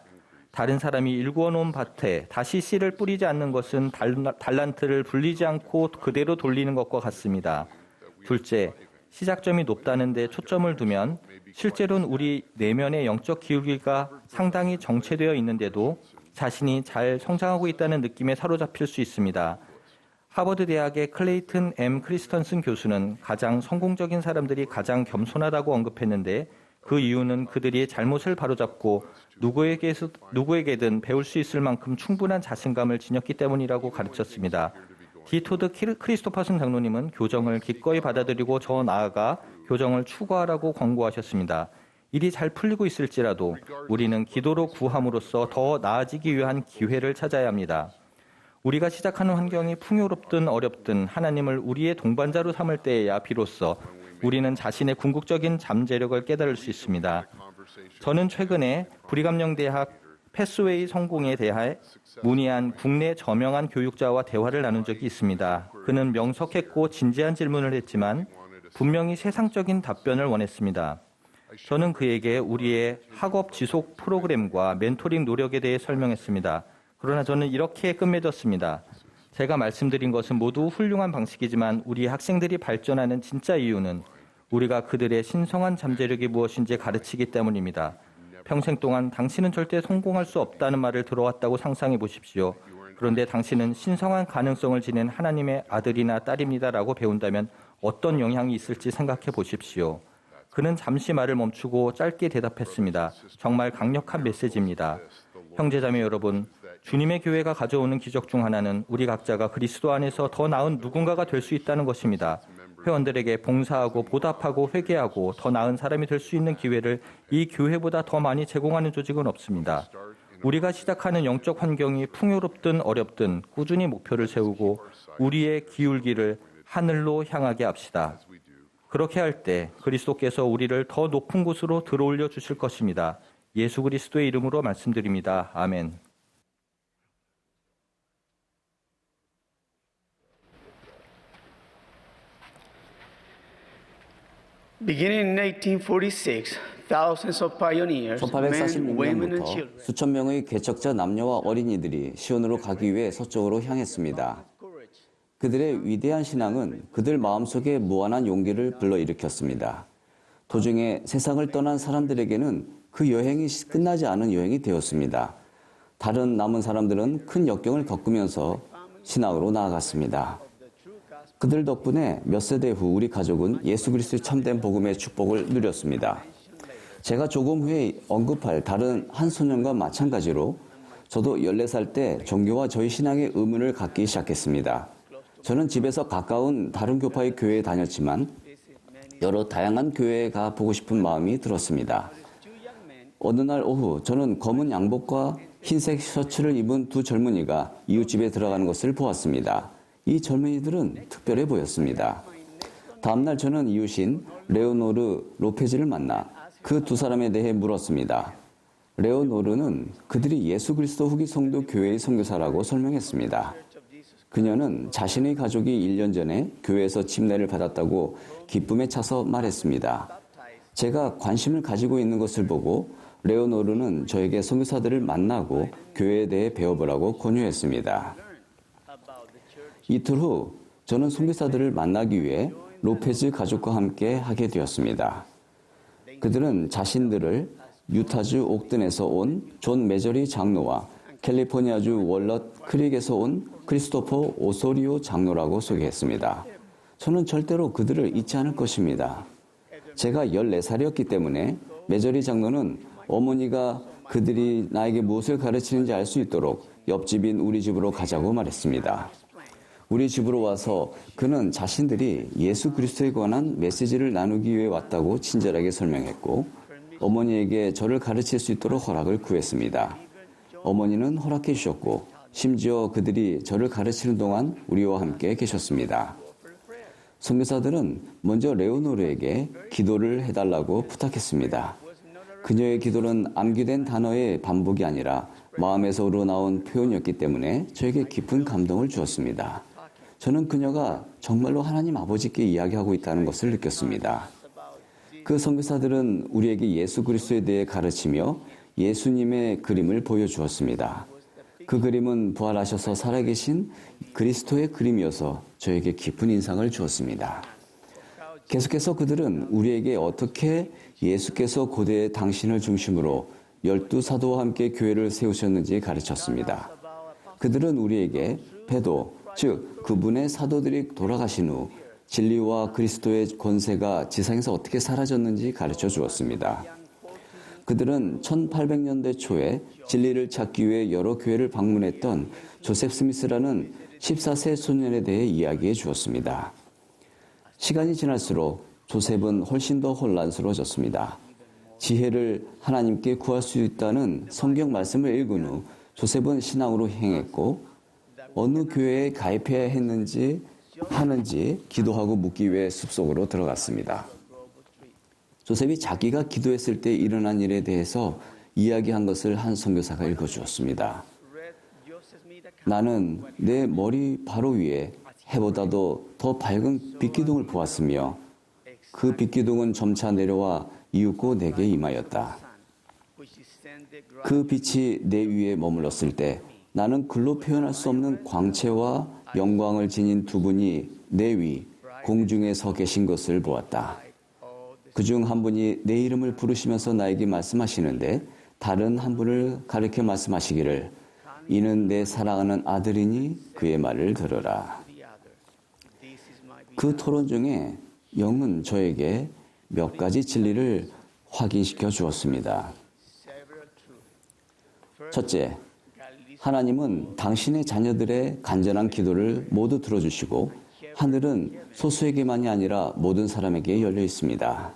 다른 사람이 일구어 놓은 밭에 다시 씨를 뿌리지 않는 것은 달란트를 불리지 않고 그대로 돌리는 것과 같습니다. 둘째, 시작점이 높다는 데 초점을 두면 실제로는 우리 내면의 영적 기울기가 상당히 정체되어 있는데도 자신이 잘 성장하고 있다는 느낌에 사로잡힐 수 있습니다. 하버드 대학의 클레이튼 M. 크리스턴슨 교수는 가장 성공적인 사람들이 가장 겸손하다고 언급했는데 그 이유는 그들이 잘못을 바로잡고 누구에게든 배울 수 있을 만큼 충분한 자신감을 지녔기 때문이라고 가르쳤습니다. 디 토드 크리스토퍼슨 장로님은 교정을 기꺼이 받아들이고 더 나아가 교정을 추구하라고 권고하셨습니다. 일이 잘 풀리고 있을지라도 우리는 기도로 구함으로써 더 나아지기 위한 기회를 찾아야 합니다. 우리가 시작하는 환경이 풍요롭든 어렵든 하나님을 우리의 동반자로 삼을 때에야 비로소 우리는 자신의 궁극적인 잠재력을 깨달을 수 있습니다. 저는 최근에 브리감령대학 패스웨이 성공에 대해 문의한 국내 저명한 교육자와 대화를 나눈 적이 있습니다. 그는 명석했고 진지한 질문을 했지만 분명히 세상적인 답변을 원했습니다. 저는 그에게 우리의 학업 지속 프로그램과 멘토링 노력에 대해 설명했습니다. 그러나 저는 이렇게 끝맺었습니다. 제가 말씀드린 것은 모두 훌륭한 방식이지만 우리 학생들이 발전하는 진짜 이유는 우리가 그들의 신성한 잠재력이 무엇인지 가르치기 때문입니다. 평생 동안 당신은 절대 성공할 수 없다는 말을 들어왔다고 상상해 보십시오. 그런데 당신은 신성한 가능성을 지닌 하나님의 아들이나 딸입니다라고 배운다면 어떤 영향이 있을지 생각해 보십시오. 그는 잠시 말을 멈추고 짧게 대답했습니다. 정말 강력한 메시지입니다. 형제자매 여러분, 주님의 교회가 가져오는 기적 중 하나는 우리 각자가 그리스도 안에서 더 나은 누군가가 될 수 있다는 것입니다. 회원들에게 봉사하고 보답하고 회개하고 더 나은 사람이 될 수 있는 기회를 이 교회보다 더 많이 제공하는 조직은 없습니다. 우리가 시작하는 영적 환경이 풍요롭든 어렵든 꾸준히 목표를 세우고 우리의 기울기를 하늘로 향하게 합시다. 그렇게 할 때 그리스도께서 우리를 더 높은 곳으로 들어올려 주실 것입니다. 예수 그리스도의 이름으로 말씀드립니다. 아멘. Beginning in 1846, thousands of pioneers, men, women and 1846년부터 children 수천 명의 개척자 남녀와 어린이들이 시온으로 가기 위해 서쪽으로 향했습니다. 그들의 위대한 신앙은 그들 마음속에 무한한 용기를 불러일으켰습니다. 도중에 세상을 떠난 사람들에게는 그 여행이 끝나지 않은 여행이 되었습니다. 다른 남은 사람들은 큰 역경을 겪으면서 신앙으로 나아갔습니다. 그들 덕분에 몇 세대 후 우리 가족은 예수 그리스도의 참된 복음의 축복을 누렸습니다. 제가 조금 후에 언급할 다른 한 소년과 마찬가지로 저도 14살 때 종교와 저희 신앙의 의문을 갖기 시작했습니다. 저는 집에서 가까운 다른 교파의 교회에 다녔지만 여러 다양한 교회에 가보고 싶은 마음이 들었습니다. 어느 날 오후 저는 검은 양복과 흰색 셔츠를 입은 두 젊은이가 이웃집에 들어가는 것을 보았습니다. 이 젊은이들은 특별해 보였습니다. 다음날 저는 이웃인 레오노르 로페즈를 만나 그 두 사람에 대해 물었습니다. 레오노르는 그들이 예수 그리스도 후기 성도 교회의 선교사라고 설명했습니다. 그녀는 자신의 가족이 1년 전에 교회에서 침례를 받았다고 기쁨에 차서 말했습니다. 제가 관심을 가지고 있는 것을 보고 레오노르는 저에게 선교사들을 만나고 교회에 대해 배워보라고 권유했습니다. 이틀 후 저는 선교사들을 만나기 위해 로페즈 가족과 함께 하게 되었습니다. 그들은 자신들을 유타주 옥든에서 온 존 메저리 장로와 캘리포니아주 월넛 크릭에서 온 크리스토퍼 오소리오 장로라고 소개했습니다. 저는 절대로 그들을 잊지 않을 것입니다. 제가 14살이었기 때문에 메저리 장로는 어머니가 그들이 나에게 무엇을 가르치는지 알 수 있도록 옆집인 우리 집으로 가자고 말했습니다. 우리 집으로 와서 그는 자신들이 예수 그리스도에 관한 메시지를 나누기 위해 왔다고 친절하게 설명했고 어머니에게 저를 가르칠 수 있도록 허락을 구했습니다. 어머니는 허락해 주셨고 심지어 그들이 저를 가르치는 동안 우리와 함께 계셨습니다. 선교사들은 먼저 레오노르에게 기도를 해달라고 부탁했습니다. 그녀의 기도는 암기된 단어의 반복이 아니라 마음에서 우러나온 표현이었기 때문에 저에게 깊은 감동을 주었습니다. 저는 그녀가 정말로 하나님 아버지께 이야기하고 있다는 것을 느꼈습니다. 그 선교사들은 우리에게 예수 그리스도에 대해 가르치며 예수님의 그림을 보여주었습니다. 그 그림은 부활하셔서 살아계신 그리스도의 그림이어서 저에게 깊은 인상을 주었습니다. 계속해서 그들은 우리에게 어떻게 예수께서 고대 당신을 중심으로 12사도와 함께 교회를 세우셨는지 가르쳤습니다. 그들은 우리에게 베도, 즉 그분의 사도들이 돌아가신 후 진리와 그리스도의 권세가 지상에서 어떻게 사라졌는지 가르쳐 주었습니다. 그들은 1800년대 초에 진리를 찾기 위해 여러 교회를 방문했던 조셉 스미스라는 14세 소년에 대해 이야기해 주었습니다. 시간이 지날수록 조셉은 훨씬 더 혼란스러워졌습니다. 지혜를 하나님께 구할 수 있다는 성경 말씀을 읽은 후 조셉은 신앙으로 행했고 어느 교회에 가입해야 하는지 기도하고 묻기 위해 숲속으로 들어갔습니다. 조셉이 자기가 기도했을 때 일어난 일에 대해서 이야기한 것을 한 선교사가 읽어주었습니다. 나는 내 머리 바로 위에 해보다도 더 밝은 빛기둥을 보았으며 그 빛기둥은 점차 내려와 이윽고 내게 임하였다. 그 빛이 내 위에 머물렀을 때 나는 글로 표현할 수 없는 광채와 영광을 지닌 두 분이 내 위 공중에 서 계신 것을 보았다. 그중 한 분이 내 이름을 부르시면서 나에게 말씀하시는데 다른 한 분을 가리켜 말씀하시기를 이는 내 사랑하는 아들이니 그의 말을 들으라. 그 토론 중에 영은 저에게 몇 가지 진리를 확인시켜 주었습니다. 첫째, 하나님은 당신의 자녀들의 간절한 기도를 모두 들어주시고 하늘은 소수에게만이 아니라 모든 사람에게 열려 있습니다.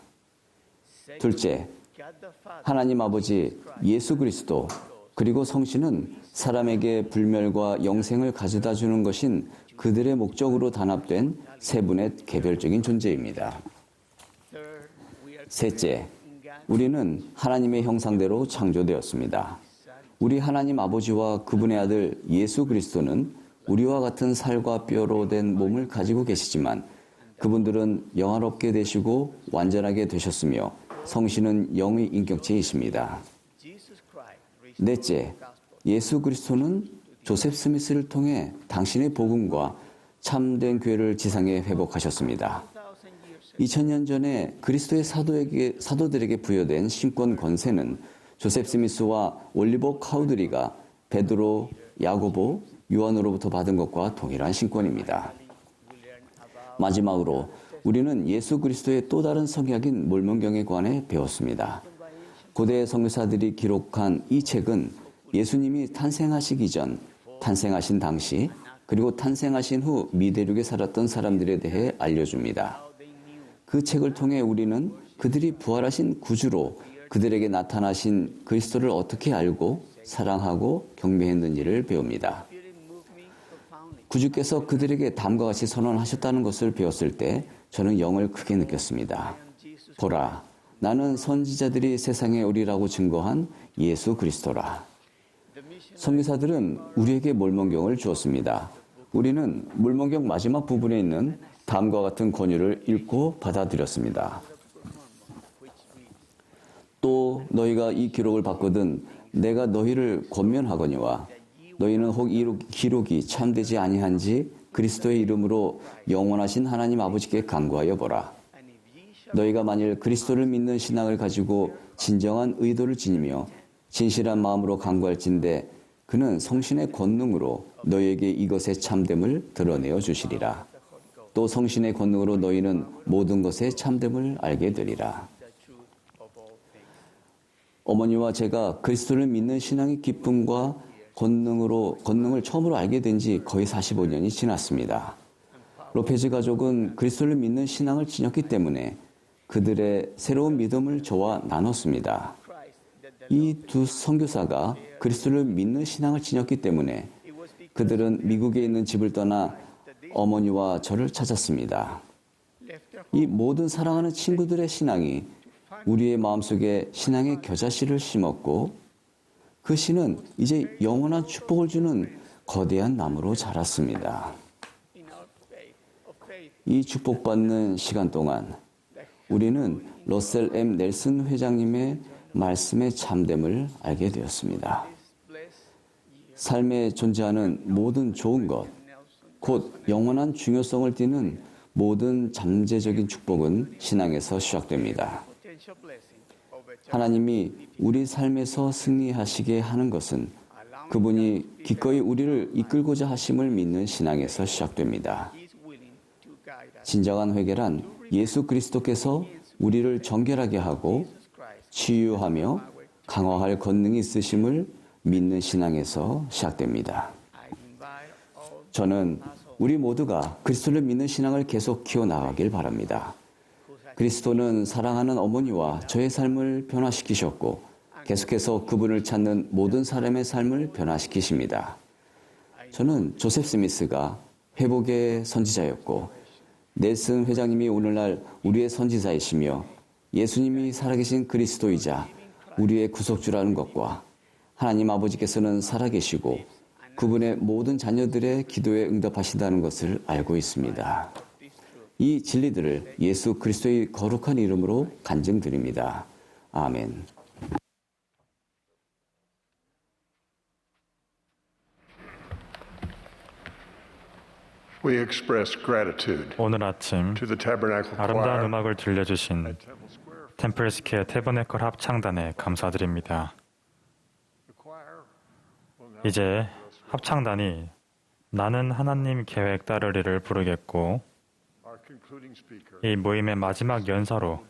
둘째, 하나님 아버지 예수 그리스도 그리고 성신은 사람에게 불멸과 영생을 가져다 주는 것인 그들의 목적으로 단합된 세 분의 개별적인 존재입니다. 셋째, 우리는 하나님의 형상대로 창조되었습니다. 우리 하나님 아버지와 그분의 아들 예수 그리스도는 우리와 같은 살과 뼈로 된 몸을 가지고 계시지만 그분들은 영화롭게 되시고 완전하게 되셨으며 성신은 영의 인격체이십니다. 넷째, 예수 그리스도는 조셉 스미스를 통해 당신의 복음과 참된 교회를 지상에 회복하셨습니다. 2000년 전에 그리스도의 사도들에게 부여된 신권 권세는 조셉 스미스와 올리버 카우드리가 베드로, 야고보, 요한으로부터 받은 것과 동일한 신권입니다. 마지막으로 우리는 예수 그리스도의 또 다른 성약인 몰몬경에 관해 배웠습니다. 고대 선교사들이 기록한 이 책은 예수님이 탄생하시기 전, 탄생하신 당시, 그리고 탄생하신 후 미대륙에 살았던 사람들에 대해 알려줍니다. 그 책을 통해 우리는 그들이 부활하신 구주로 그들에게 나타나신 그리스도를 어떻게 알고 사랑하고 경배했는지를 배웁니다. 구주께서 그들에게 다음과 같이 선언하셨다는 것을 배웠을 때 저는 영을 크게 느꼈습니다. 보라, 나는 선지자들이 세상에 오리라고 증거한 예수 그리스도라. 선교사들은 우리에게 몰몬경을 주었습니다. 우리는 몰몬경 마지막 부분에 있는 다음과 같은 권유를 읽고 받아들였습니다. 또 너희가 이 기록을 받거든 내가 너희를 권면하거니와 너희는 혹 이 기록이 참되지 아니한지 그리스도의 이름으로 영원하신 하나님 아버지께 간구하여 보라. 너희가 만일 그리스도를 믿는 신앙을 가지고 진정한 의도를 지니며 진실한 마음으로 간구할진대 그는 성신의 권능으로 너희에게 이것의 참됨을 드러내어 주시리라. 또 성신의 권능으로 너희는 모든 것의 참됨을 알게 되리라. 어머니와 제가 그리스도를 믿는 신앙의 기쁨과 권능을 처음으로 알게 된 지 거의 45년이 지났습니다. 로페즈 가족은 그리스도를 믿는 신앙을 지녔기 때문에 그들의 새로운 믿음을 저와 나눴습니다. 이 두 선교사가 그리스도를 믿는 신앙을 지녔기 때문에 그들은 미국에 있는 집을 떠나 어머니와 저를 찾았습니다. 이 모든 사랑하는 친구들의 신앙이 우리의 마음속에 신앙의 겨자씨를 심었고 그 씨는 이제 영원한 축복을 주는 거대한 나무로 자랐습니다. 이 축복받는 시간 동안 우리는 러셀 M. 넬슨 회장님의 말씀의 참됨을 알게 되었습니다. 삶에 존재하는 모든 좋은 것, 곧 영원한 중요성을 띠는 모든 잠재적인 축복은 신앙에서 시작됩니다. 하나님이 우리 삶에서 승리하시게 하는 것은 그분이 기꺼이 우리를 이끌고자 하심을 믿는 신앙에서 시작됩니다. 진정한 회개란 예수 그리스도께서 우리를 정결하게 하고 치유하며 강화할 권능이 있으심을 믿는 신앙에서 시작됩니다. 저는 우리 모두가 그리스도를 믿는 신앙을 계속 키워나가길 바랍니다. 그리스도는 사랑하는 어머니와 저의 삶을 변화시키셨고 계속해서 그분을 찾는 모든 사람의 삶을 변화시키십니다. 저는 조셉 스미스가 회복의 선지자였고 넬슨 회장님이 오늘날 우리의 선지자이시며 예수님이 살아계신 그리스도이자 우리의 구속주라는 것과 하나님 아버지께서는 살아계시고 그분의 모든 자녀들의 기도에 응답하신다는 것을 알고 있습니다. 이 진리들을 예수 그리스도의 거룩한 이름으로 간증드립니다. 아멘. We express gratitude 오늘 아침 to the Tabernacle 아름다운 Choir 음악을 들려주신 템플스퀘어 태버네컬 합창단에 감사드립니다. 이제 합창단이 나는 하나님 계획 따르리를 부르겠고 이 모임의 마지막 연사로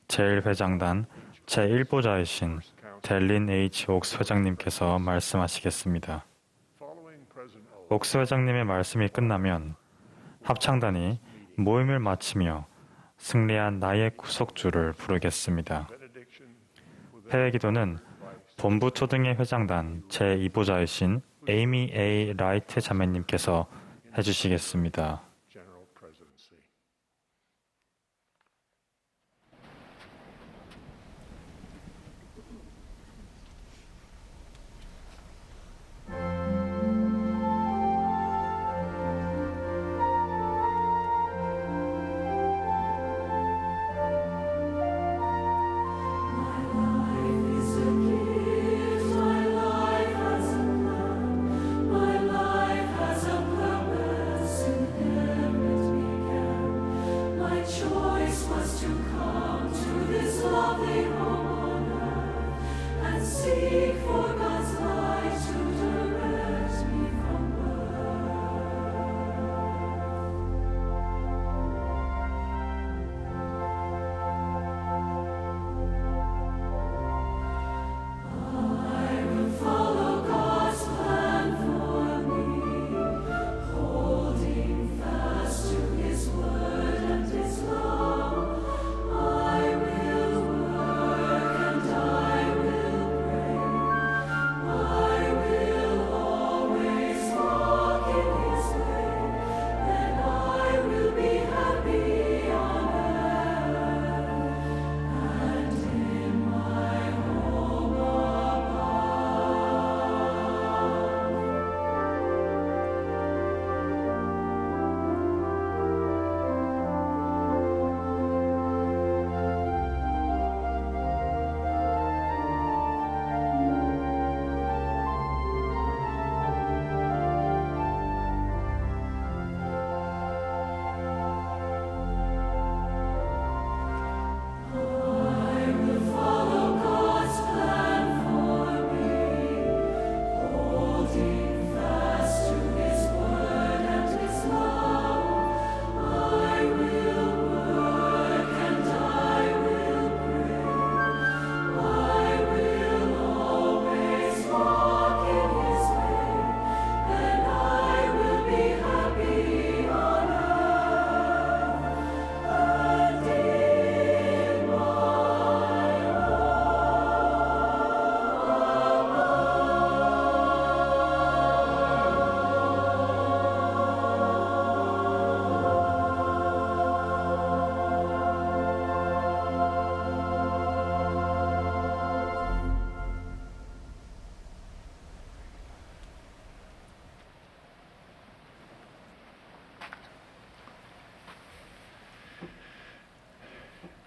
제1회장단 제1보좌이신 델린 H. 옥스 회장님께서 말씀하시겠습니다. 옥스 회장님의 말씀이 끝나면 합창단이 모임을 마치며 승리한 나의 구속주를 부르겠습니다. 폐회기도는 본부 초등의 회장단 제2보좌이신 에이미 A. 라이트 자매님께서 해주시겠습니다. My life has a purpose in Him.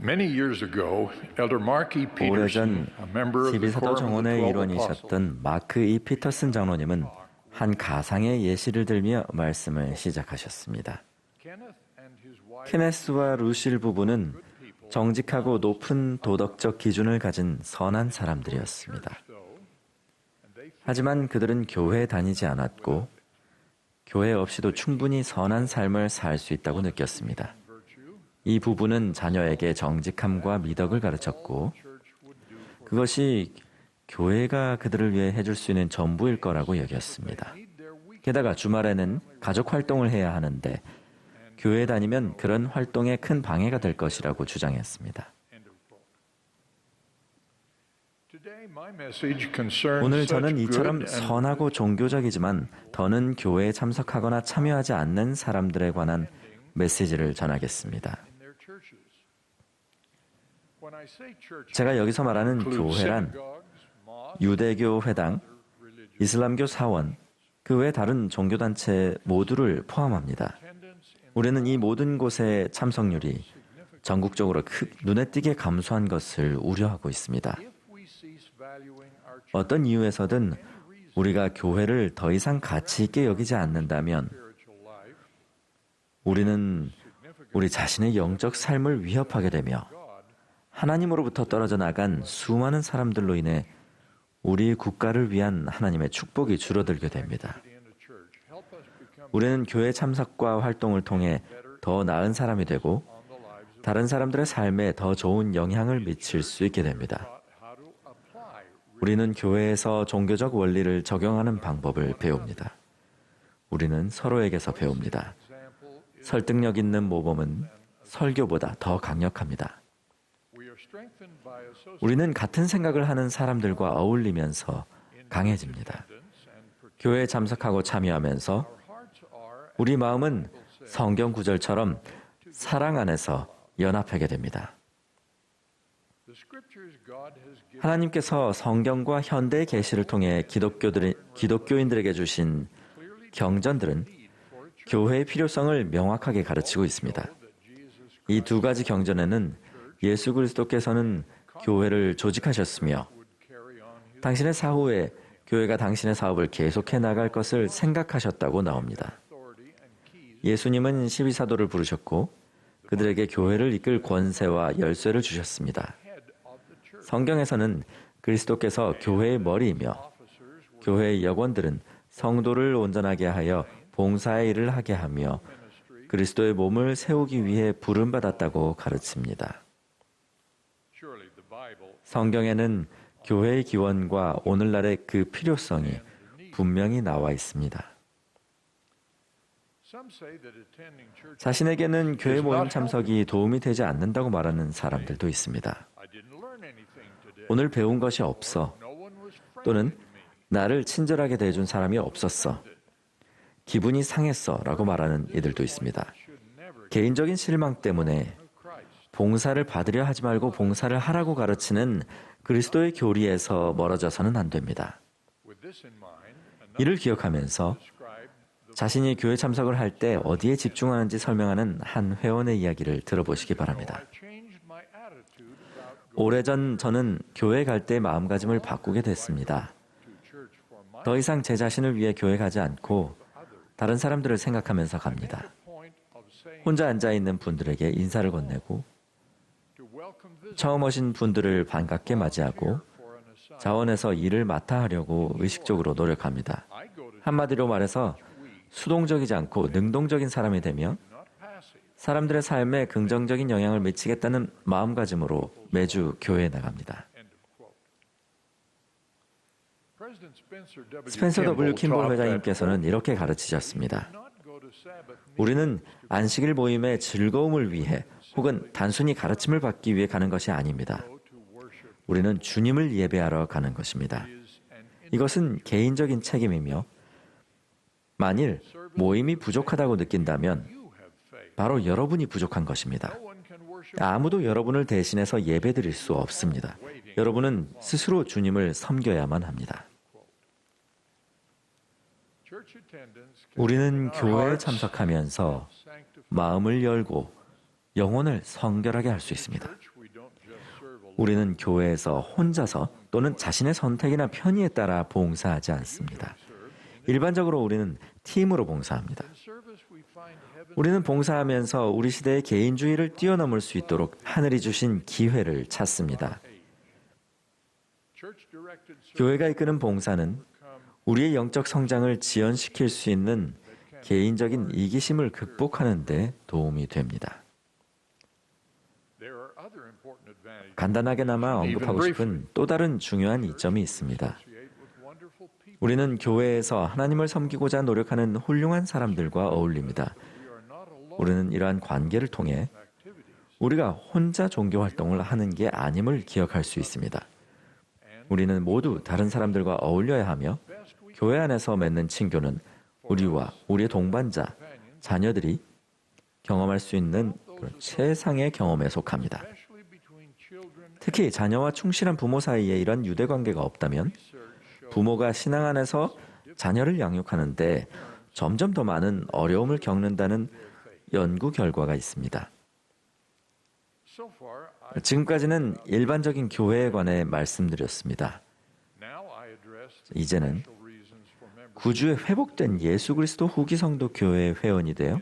Many years ago, Elder Mark E. Peterson, 오래전 a member of the 12사도 Quorum of the 정원의 12 일원이셨던 마크 이 피터슨 장로님은 한 가상의 예시를 들며 말씀을 시작하셨습니다. 케네스와 루실 부부는 정직하고 높은 도덕적 기준을 가진 선한 사람들이었습니다. 하지만 그들은 교회에 다니지 않았고 교회 없이도 충분히 선한 삶을 살 수 있다고 느꼈습니다. 이 부부는 자녀에게 정직함과 미덕을 가르쳤고 그것이 교회가 그들을 위해 해줄 수 있는 전부일 거라고 여겼습니다. 게다가 주말에는 가족 활동을 해야 하는데 교회에 다니면 그런 활동에 큰 방해가 될 것이라고 주장했습니다. 오늘 저는 이처럼 선하고 종교적이지만 더는 교회에 참석하거나 참여하지 않는 사람들에 관한 메시지를 전하겠습니다. 제가 여기서 말하는 교회란 유대교 회당, 이슬람교 사원, 그 외 다른 종교단체 모두를 포함합니다. 우리는 이 모든 곳의 참석률이 전국적으로 눈에 띄게 감소한 것을 우려하고 있습니다. 어떤 이유에서든 우리가 교회를 더 이상 가치 있게 여기지 않는다면 우리는 우리 자신의 영적 삶을 위협하게 되며 하나님으로부터 떨어져 나간 수많은 사람들로 인해 우리 국가를 위한 하나님의 축복이 줄어들게 됩니다. 우리는 교회 참석과 활동을 통해 더 나은 사람이 되고 다른 사람들의 삶에 더 좋은 영향을 미칠 수 있게 됩니다. 우리는 교회에서 종교적 원리를 적용하는 방법을 배웁니다. 우리는 서로에게서 배웁니다. 설득력 있는 모범은 설교보다 더 강력합니다. 우리는 같은 생각을 하는 사람들과 어울리면서 강해집니다. 교회에 참석하고 참여하면서 우리 마음은 성경 구절처럼 사랑 안에서 연합하게 됩니다. 하나님께서 성경과 현대의 계시를 통해 기독교인들에게 주신 경전들은 교회의 필요성을 명확하게 가르치고 있습니다. 이 두 가지 경전에는 예수 그리스도께서는 교회를 조직하셨으며 당신의 사후에 교회가 당신의 사업을 계속해 나갈 것을 생각하셨다고 나옵니다. 예수님은 12사도를 부르셨고 그들에게 교회를 이끌 권세와 열쇠를 주셨습니다. 성경에서는 그리스도께서 교회의 머리이며 교회의 역원들은 성도를 온전하게 하여 봉사의 일을 하게 하며 그리스도의 몸을 세우기 위해 부름받았다고 가르칩니다. 성경에는 교회의 기원과 오늘날의 그 필요성이 분명히 나와 있습니다. 자신에게는 교회 모임 참석이 도움이 되지 않는다고 말하는 사람들도 있습니다. 오늘 배운 것이 없어 또는 나를 친절하게 대해준 사람이 없었어. 기분이 상했어 라고 말하는 이들도 있습니다. 개인적인 실망 때문에 봉사를 받으려 하지 말고 봉사를 하라고 가르치는 그리스도의 교리에서 멀어져서는 안 됩니다. 이를 기억하면서 자신이 교회 참석을 할 때 어디에 집중하는지 설명하는 한 회원의 이야기를 들어보시기 바랍니다. 오래전 저는 교회 갈 때 마음가짐을 바꾸게 됐습니다. 더 이상 제 자신을 위해 교회 가지 않고 다른 사람들을 생각하면서 갑니다. 혼자 앉아있는 분들에게 인사를 건네고 처음 오신 분들을 반갑게 맞이하고 자원해서 일을 맡아 하려고 의식적으로 노력합니다. 한마디로 말해서 수동적이지 않고 능동적인 사람이 되며 사람들의 삶에 긍정적인 영향을 미치겠다는 마음가짐으로 매주 교회에 나갑니다. 스펜서 W. 킴볼 회장님께서는 이렇게 가르치셨습니다. 우리는 안식일 모임의 즐거움을 위해 혹은 단순히 가르침을 받기 위해 가는 것이 아닙니다. 우리는 주님을 예배하러 가는 것입니다. 이것은 개인적인 책임이며 만일 모임이 부족하다고 느낀다면 바로 여러분이 부족한 것입니다. 아무도 여러분을 대신해서 예배드릴 수 없습니다. 여러분은 스스로 주님을 섬겨야만 합니다. 우리는 교회에 참석하면서 마음을 열고 영혼을 성결하게 할 수 있습니다. 우리는 교회에서 혼자서 또는 자신의 선택이나 편의에 따라 봉사하지 않습니다. 일반적으로 우리는 팀으로 봉사합니다. 우리는 봉사하면서 우리 시대의 개인주의를 뛰어넘을 수 있도록 하늘이 주신 기회를 찾습니다. 교회가 이끄는 봉사는 우리의 영적 성장을 지연시킬 수 있는 개인적인 이기심을 극복하는 데 도움이 됩니다. 간단하게나마 언급하고 싶은 또 다른 중요한 이점이 있습니다. 우리는 교회에서 하나님을 섬기고자 노력하는 훌륭한 사람들과 어울립니다. 우리는 이러한 관계를 통해 우리가 혼자 종교 활동을 하는 게 아님을 기억할 수 있습니다. 우리는 모두 다른 사람들과 어울려야 하며 교회 안에서 맺는 친교는 우리와 우리의 동반자, 자녀들이 경험할 수 있는 최상의 경험에 속합니다. 특히 자녀와 충실한 부모 사이에 이런 유대 관계가 없다면 부모가 신앙 안에서 자녀를 양육하는데 점점 더 많은 어려움을 겪는다는 연구 결과가 있습니다. 지금까지는 일반적인 교회에 관해 말씀드렸습니다. 이제는 구주에 회복된 예수 그리스도 후기 성도 교회의 회원이 되어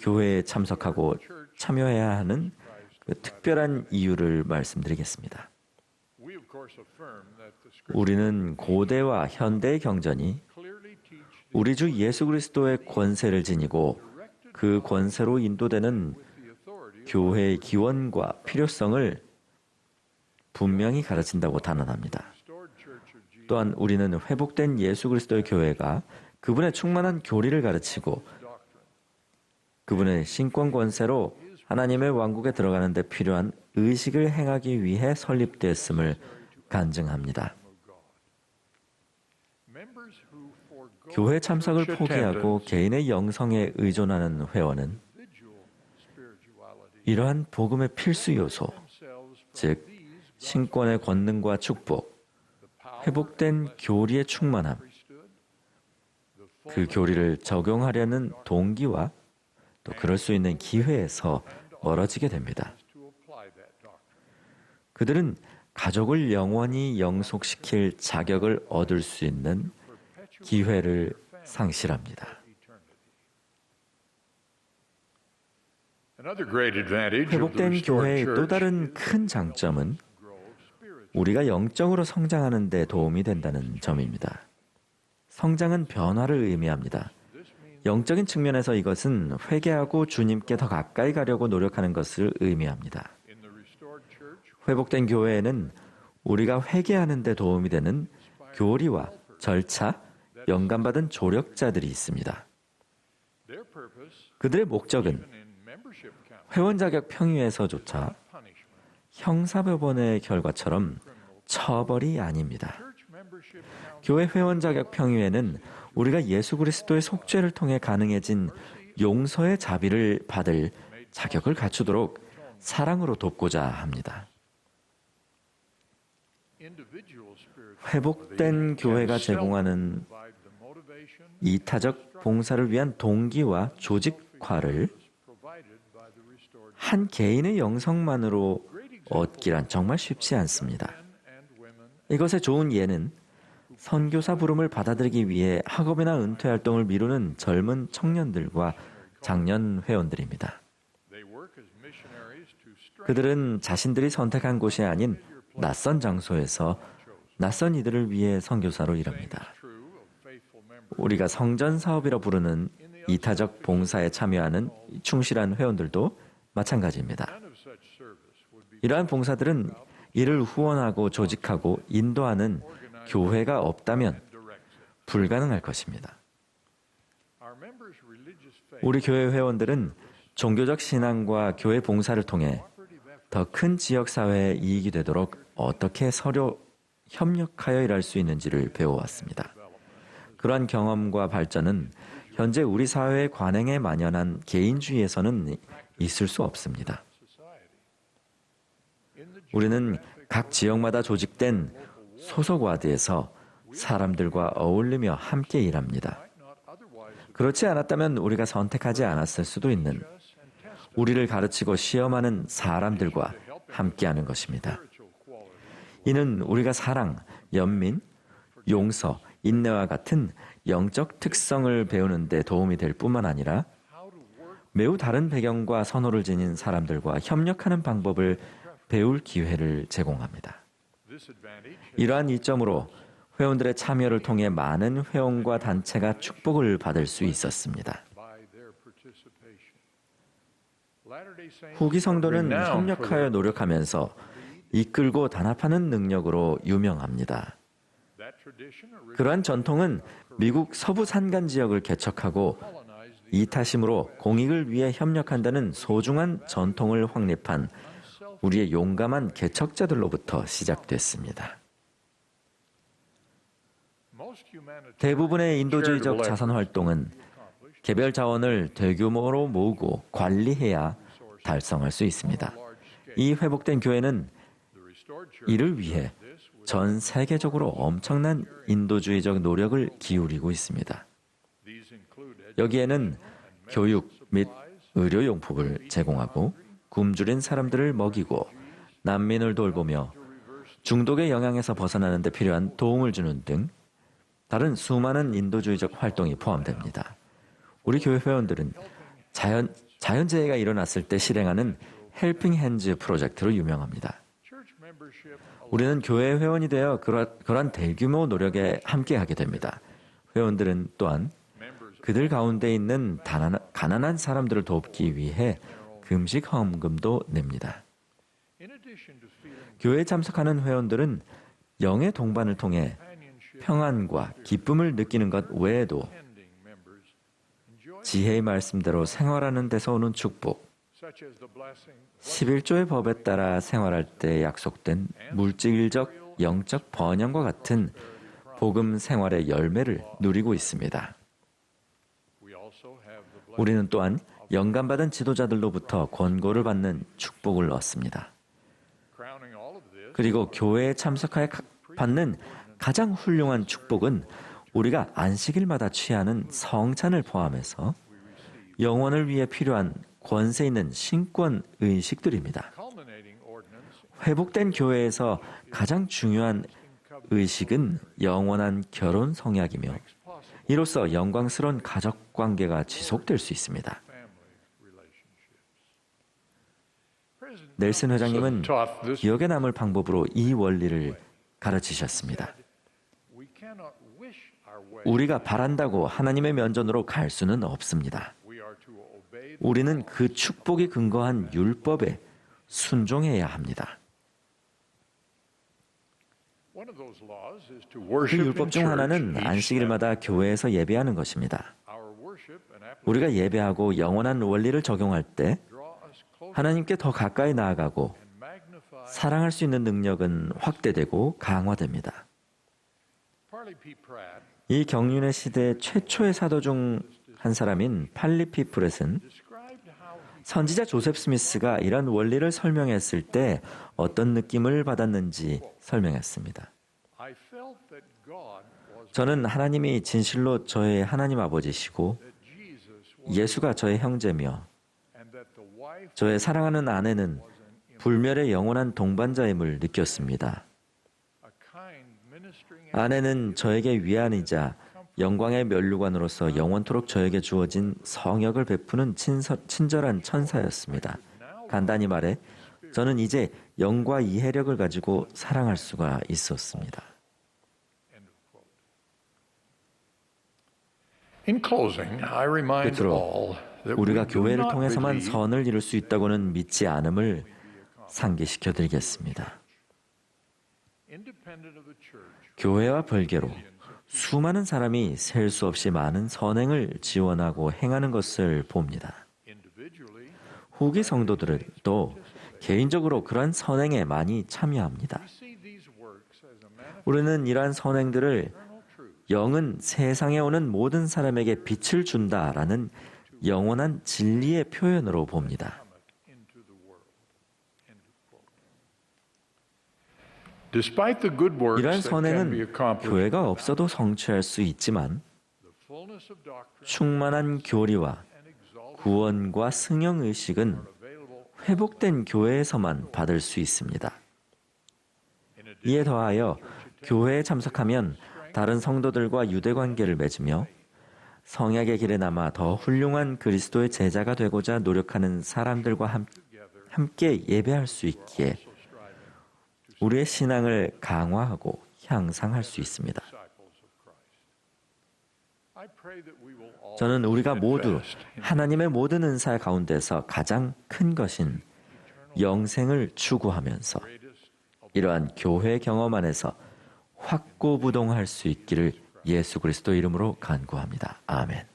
교회에 참석하고 참여해야 하는 그 특별한 이유를 말씀드리겠습니다. 우리는 고대와 현대의 경전이 우리 주 예수 그리스도의 권세를 지니고 그 권세로 인도되는 교회의 기원과 필요성을 분명히 가르친다고 단언합니다. 또한 우리는 회복된 예수 그리스도의 교회가 그분의 충만한 교리를 가르치고 그분의 신권 권세로 하나님의 왕국에 들어가는 데 필요한 의식을 행하기 위해 설립되었음을 간증합니다. 교회 참석을 포기하고 개인의 영성에 의존하는 회원은 이러한 복음의 필수 요소, 즉 신권의 권능과 축복, 회복된 교리의 충만함, 그 교리를 적용하려는 동기와 또 그럴 수 있는 기회에서 멀어지게 됩니다. 그들은 가족을 영원히 영속시킬 자격을 얻을 수 있는 기회를 상실합니다. 회복된 교회의 또 다른 큰 장점은 우리가 영적으로 성장하는 데 도움이 된다는 점입니다. 성장은 변화를 의미합니다. 영적인 측면에서 이것은 회개하고 주님께 더 가까이 가려고 노력하는 것을 의미합니다. 회복된 교회에는 우리가 회개하는 데 도움이 되는 교리와 절차, 영감받은 조력자들이 있습니다. 그들의 목적은 회원 자격 평의에서조차 형사법원의 결과처럼 처벌이 아닙니다. 교회 회원 자격 평의회는 우리가 예수 그리스도의 속죄를 통해 가능해진 용서의 자비를 받을 자격을 갖추도록 사랑으로 돕고자 합니다. 회복된 교회가 제공하는 이타적 봉사를 위한 동기와 조직화를 한 개인의 영성만으로 얻기란 정말 쉽지 않습니다. 이것의 좋은 예는 선교사 부름을 받아들이기 위해 학업이나 은퇴 활동을 미루는 젊은 청년들과 장년 회원들입니다. 그들은 자신들이 선택한 곳이 아닌 낯선 장소에서 낯선 이들을 위해 선교사로 일합니다. 우리가 성전 사업이라 부르는 이타적 봉사에 참여하는 충실한 회원들도 마찬가지입니다. 이러한 봉사들은 이를 후원하고 조직하고 인도하는 교회가 없다면 불가능할 것입니다. 우리 교회 회원들은 종교적 신앙과 교회 봉사를 통해 더 큰 지역사회에 이익이 되도록 어떻게 서로 협력하여 일할 수 있는지를 배워왔습니다. 그러한 경험과 발전은 현재 우리 사회의 관행에 만연한 개인주의에서는 있을 수 없습니다. 우리는 각 지역마다 조직된 소속와드에서 사람들과 어울리며 함께 일합니다. 그렇지 않았다면 우리가 선택하지 않았을 수도 있는 우리를 가르치고 시험하는 사람들과 함께하는 것입니다. 이는 우리가 사랑, 연민, 용서, 인내와 같은 영적 특성을 배우는 데 도움이 될 뿐만 아니라 매우 다른 배경과 선호를 지닌 사람들과 협력하는 방법을 배울 기회를 제공합니다. 이러한 이점으로 회원들의 참여를 통해 많은 회원과 단체가 축복을 받을 수 있었습니다. 후기 성도는 협력하여 노력하면서 이끌고 단합하는 능력으로 유명합니다. 그러한 전통은 미국 서부 산간 지역을 개척하고 이타심으로 공익을 위해 협력한다는 소중한 전통을 확립한 우리의 용감한 개척자들로부터 시작됐습니다. 대부분의 인도주의적 자선 활동은 개별 자원을 대규모로 모으고 관리해야 달성할 수 있습니다. 이 회복된 교회는 이를 위해 전 세계적으로 엄청난 인도주의적 노력을 기울이고 있습니다. 여기에는 교육 및 의료용품을 제공하고 굶주린 사람들을 먹이고 난민을 돌보며 중독의 영향에서 벗어나는 데 필요한 도움을 주는 등 다른 수많은 인도주의적 활동이 포함됩니다. 우리 교회 회원들은 자연재해가 일어났을 때 실행하는 헬핑 핸즈 프로젝트로 유명합니다. 우리는 교회 회원이 되어 그러한 대규모 노력에 함께하게 됩니다. 회원들은 또한 그들 가운데 있는 가난한 사람들을 돕기 위해 금식 헌금도 냅니다. 교회에 참석하는 회원들은 영의 동반을 통해 평안과 기쁨을 느끼는 것 외에도 지혜의 말씀대로 생활하는 데서 오는 축복, 11조의 법에 따라 생활할 때 약속된 물질적, 영적 번영과 같은 복음 생활의 열매를 누리고 있습니다. 우리는 또한 영감받은 지도자들로부터 권고를 받는 축복을 얻습니다. 그리고 교회에 참석하여 받는 가장 훌륭한 축복은 우리가 안식일마다 취하는 성찬을 포함해서 영혼을 위해 필요한 권세 있는 신권 의식들입니다. 회복된 교회에서 가장 중요한 의식은 영원한 결혼 성약이며 이로써 영광스러운 가족 관계가 지속될 수 있습니다. 넬슨 회장님은 기억에 남을 방법으로 이 원리를 가르치셨습니다. 우리가 바란다고 하나님의 면전으로 갈 수는 없습니다. 우리는 그 축복이 근거한 율법에 순종해야 합니다. 그 율법 중 하나는 안식일마다 교회에서 예배하는 것입니다. 우리가 예배하고 영원한 원리를 적용할 때 하나님께 더 가까이 나아가고 사랑할 수 있는 능력은 확대되고 강화됩니다. 이 경륜의 시대 최초의 사도 중 한 사람인 팔리피 프렛은 선지자 조셉 스미스가 이런 원리를 설명했을 때 어떤 느낌을 받았는지 설명했습니다. 저는 하나님이 진실로 저의 하나님 아버지시고 예수가 저의 형제며 저의 사랑하는 아내는 불멸의 영원한 동반자임을 느꼈습니다. 아내는 저에게 위안이자 영광의 면류관으로서 영원토록 저에게 주어진 성역을 베푸는 친절한 천사였습니다. 간단히 말해 저는 이제 영과 이해력을 가지고 사랑할 수가 있었습니다. 끝으로 우리가 교회를 통해서만 선을 이룰 수 있다고는 믿지 않음을 상기시켜 드리겠습니다. 교회와 별개로 수많은 사람이 셀 수 없이 많은 선행을 지원하고 행하는 것을 봅니다. 후기 성도들은 또 개인적으로 그러한 선행에 많이 참여합니다. 우리는 이러한 선행들을 영은 세상에 오는 모든 사람에게 빛을 준다라는 영원한 진리의 표현으로 봅니다. 이러한 선행은 교회가 없어도 성취할 수 있지만 충만한 교리와 구원과 승영 의식은 회복된 교회에서만 받을 수 있습니다. 이에 더하여 교회에 참석하면 다른 성도들과 유대 관계를 맺으며 성약의 길에 남아 더 훌륭한 그리스도의 제자가 되고자 노력하는 사람들과 함께 예배할 수 있기에 우리의 신앙을 강화하고 향상할 수 있습니다. 저는 우리가 모두 하나님의 모든 은사 가운데서 가장 큰 것인 영생을 추구하면서 이러한 교회 경험 안에서 확고부동할 수 있기를 예수 그리스도 이름으로 간구합니다. 아멘.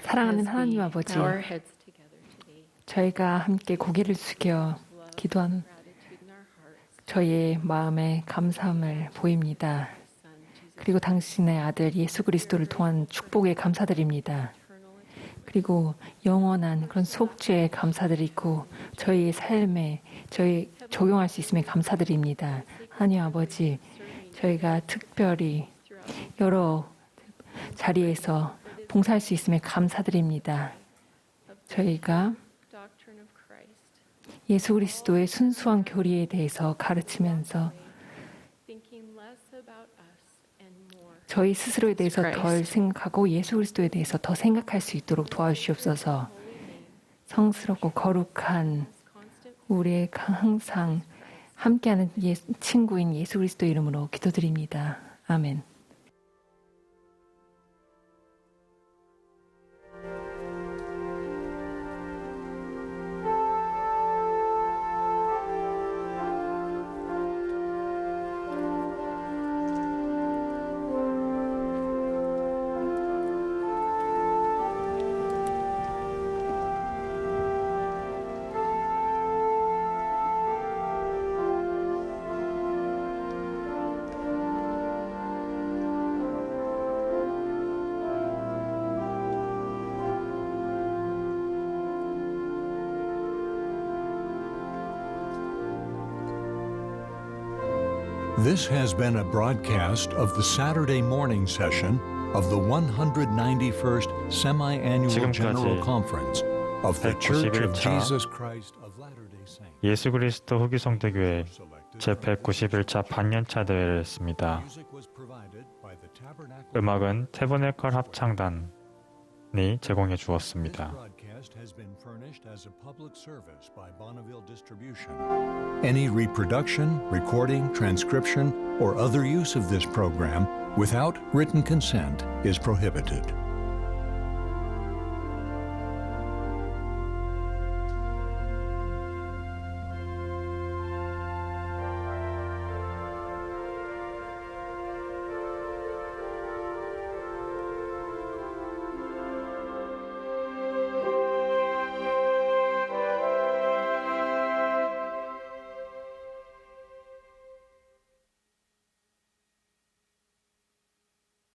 사랑하는 하나님 아버지, 저희가 함께 고개를 숙여 기도하는 저희의 마음에 감사함을 보입니다. 그리고 당신의 아들 예수 그리스도를 통한 축복에 감사드립니다. 그리고 영원한 그런 속죄에 감사드리고 저희의 삶에 저희 적용할 수 있음에 감사드립니다. 하나님 아버지, 저희가 특별히 여러 자리에서 봉사할 수 있음에 감사드립니다. 저희가 예수 그리스도의 순수한 교리에 대해서 가르치면서 저희 스스로에 대해서 덜 생각하고 예수 그리스도에 대해서 더 생각할 수 있도록 도와주시옵소서. 성스럽고 거룩한 우리의 항상 함께하는 친구인 예수 그리스도 이름으로 기도드립니다. 아멘. This has been a broadcast of the Saturday morning session of the 191st Semi-Annual General 지금까지 Conference of the Church of 191차 Jesus Christ of Latter-day Saints. 예수 그리스도 후기 성대교회 제191차 반년차 대회를 했습니다. 음악은 태브네컬 합창단이 제공해 주었습니다. Any reproduction, recording, transcription, or other use of this program without written consent is prohibited.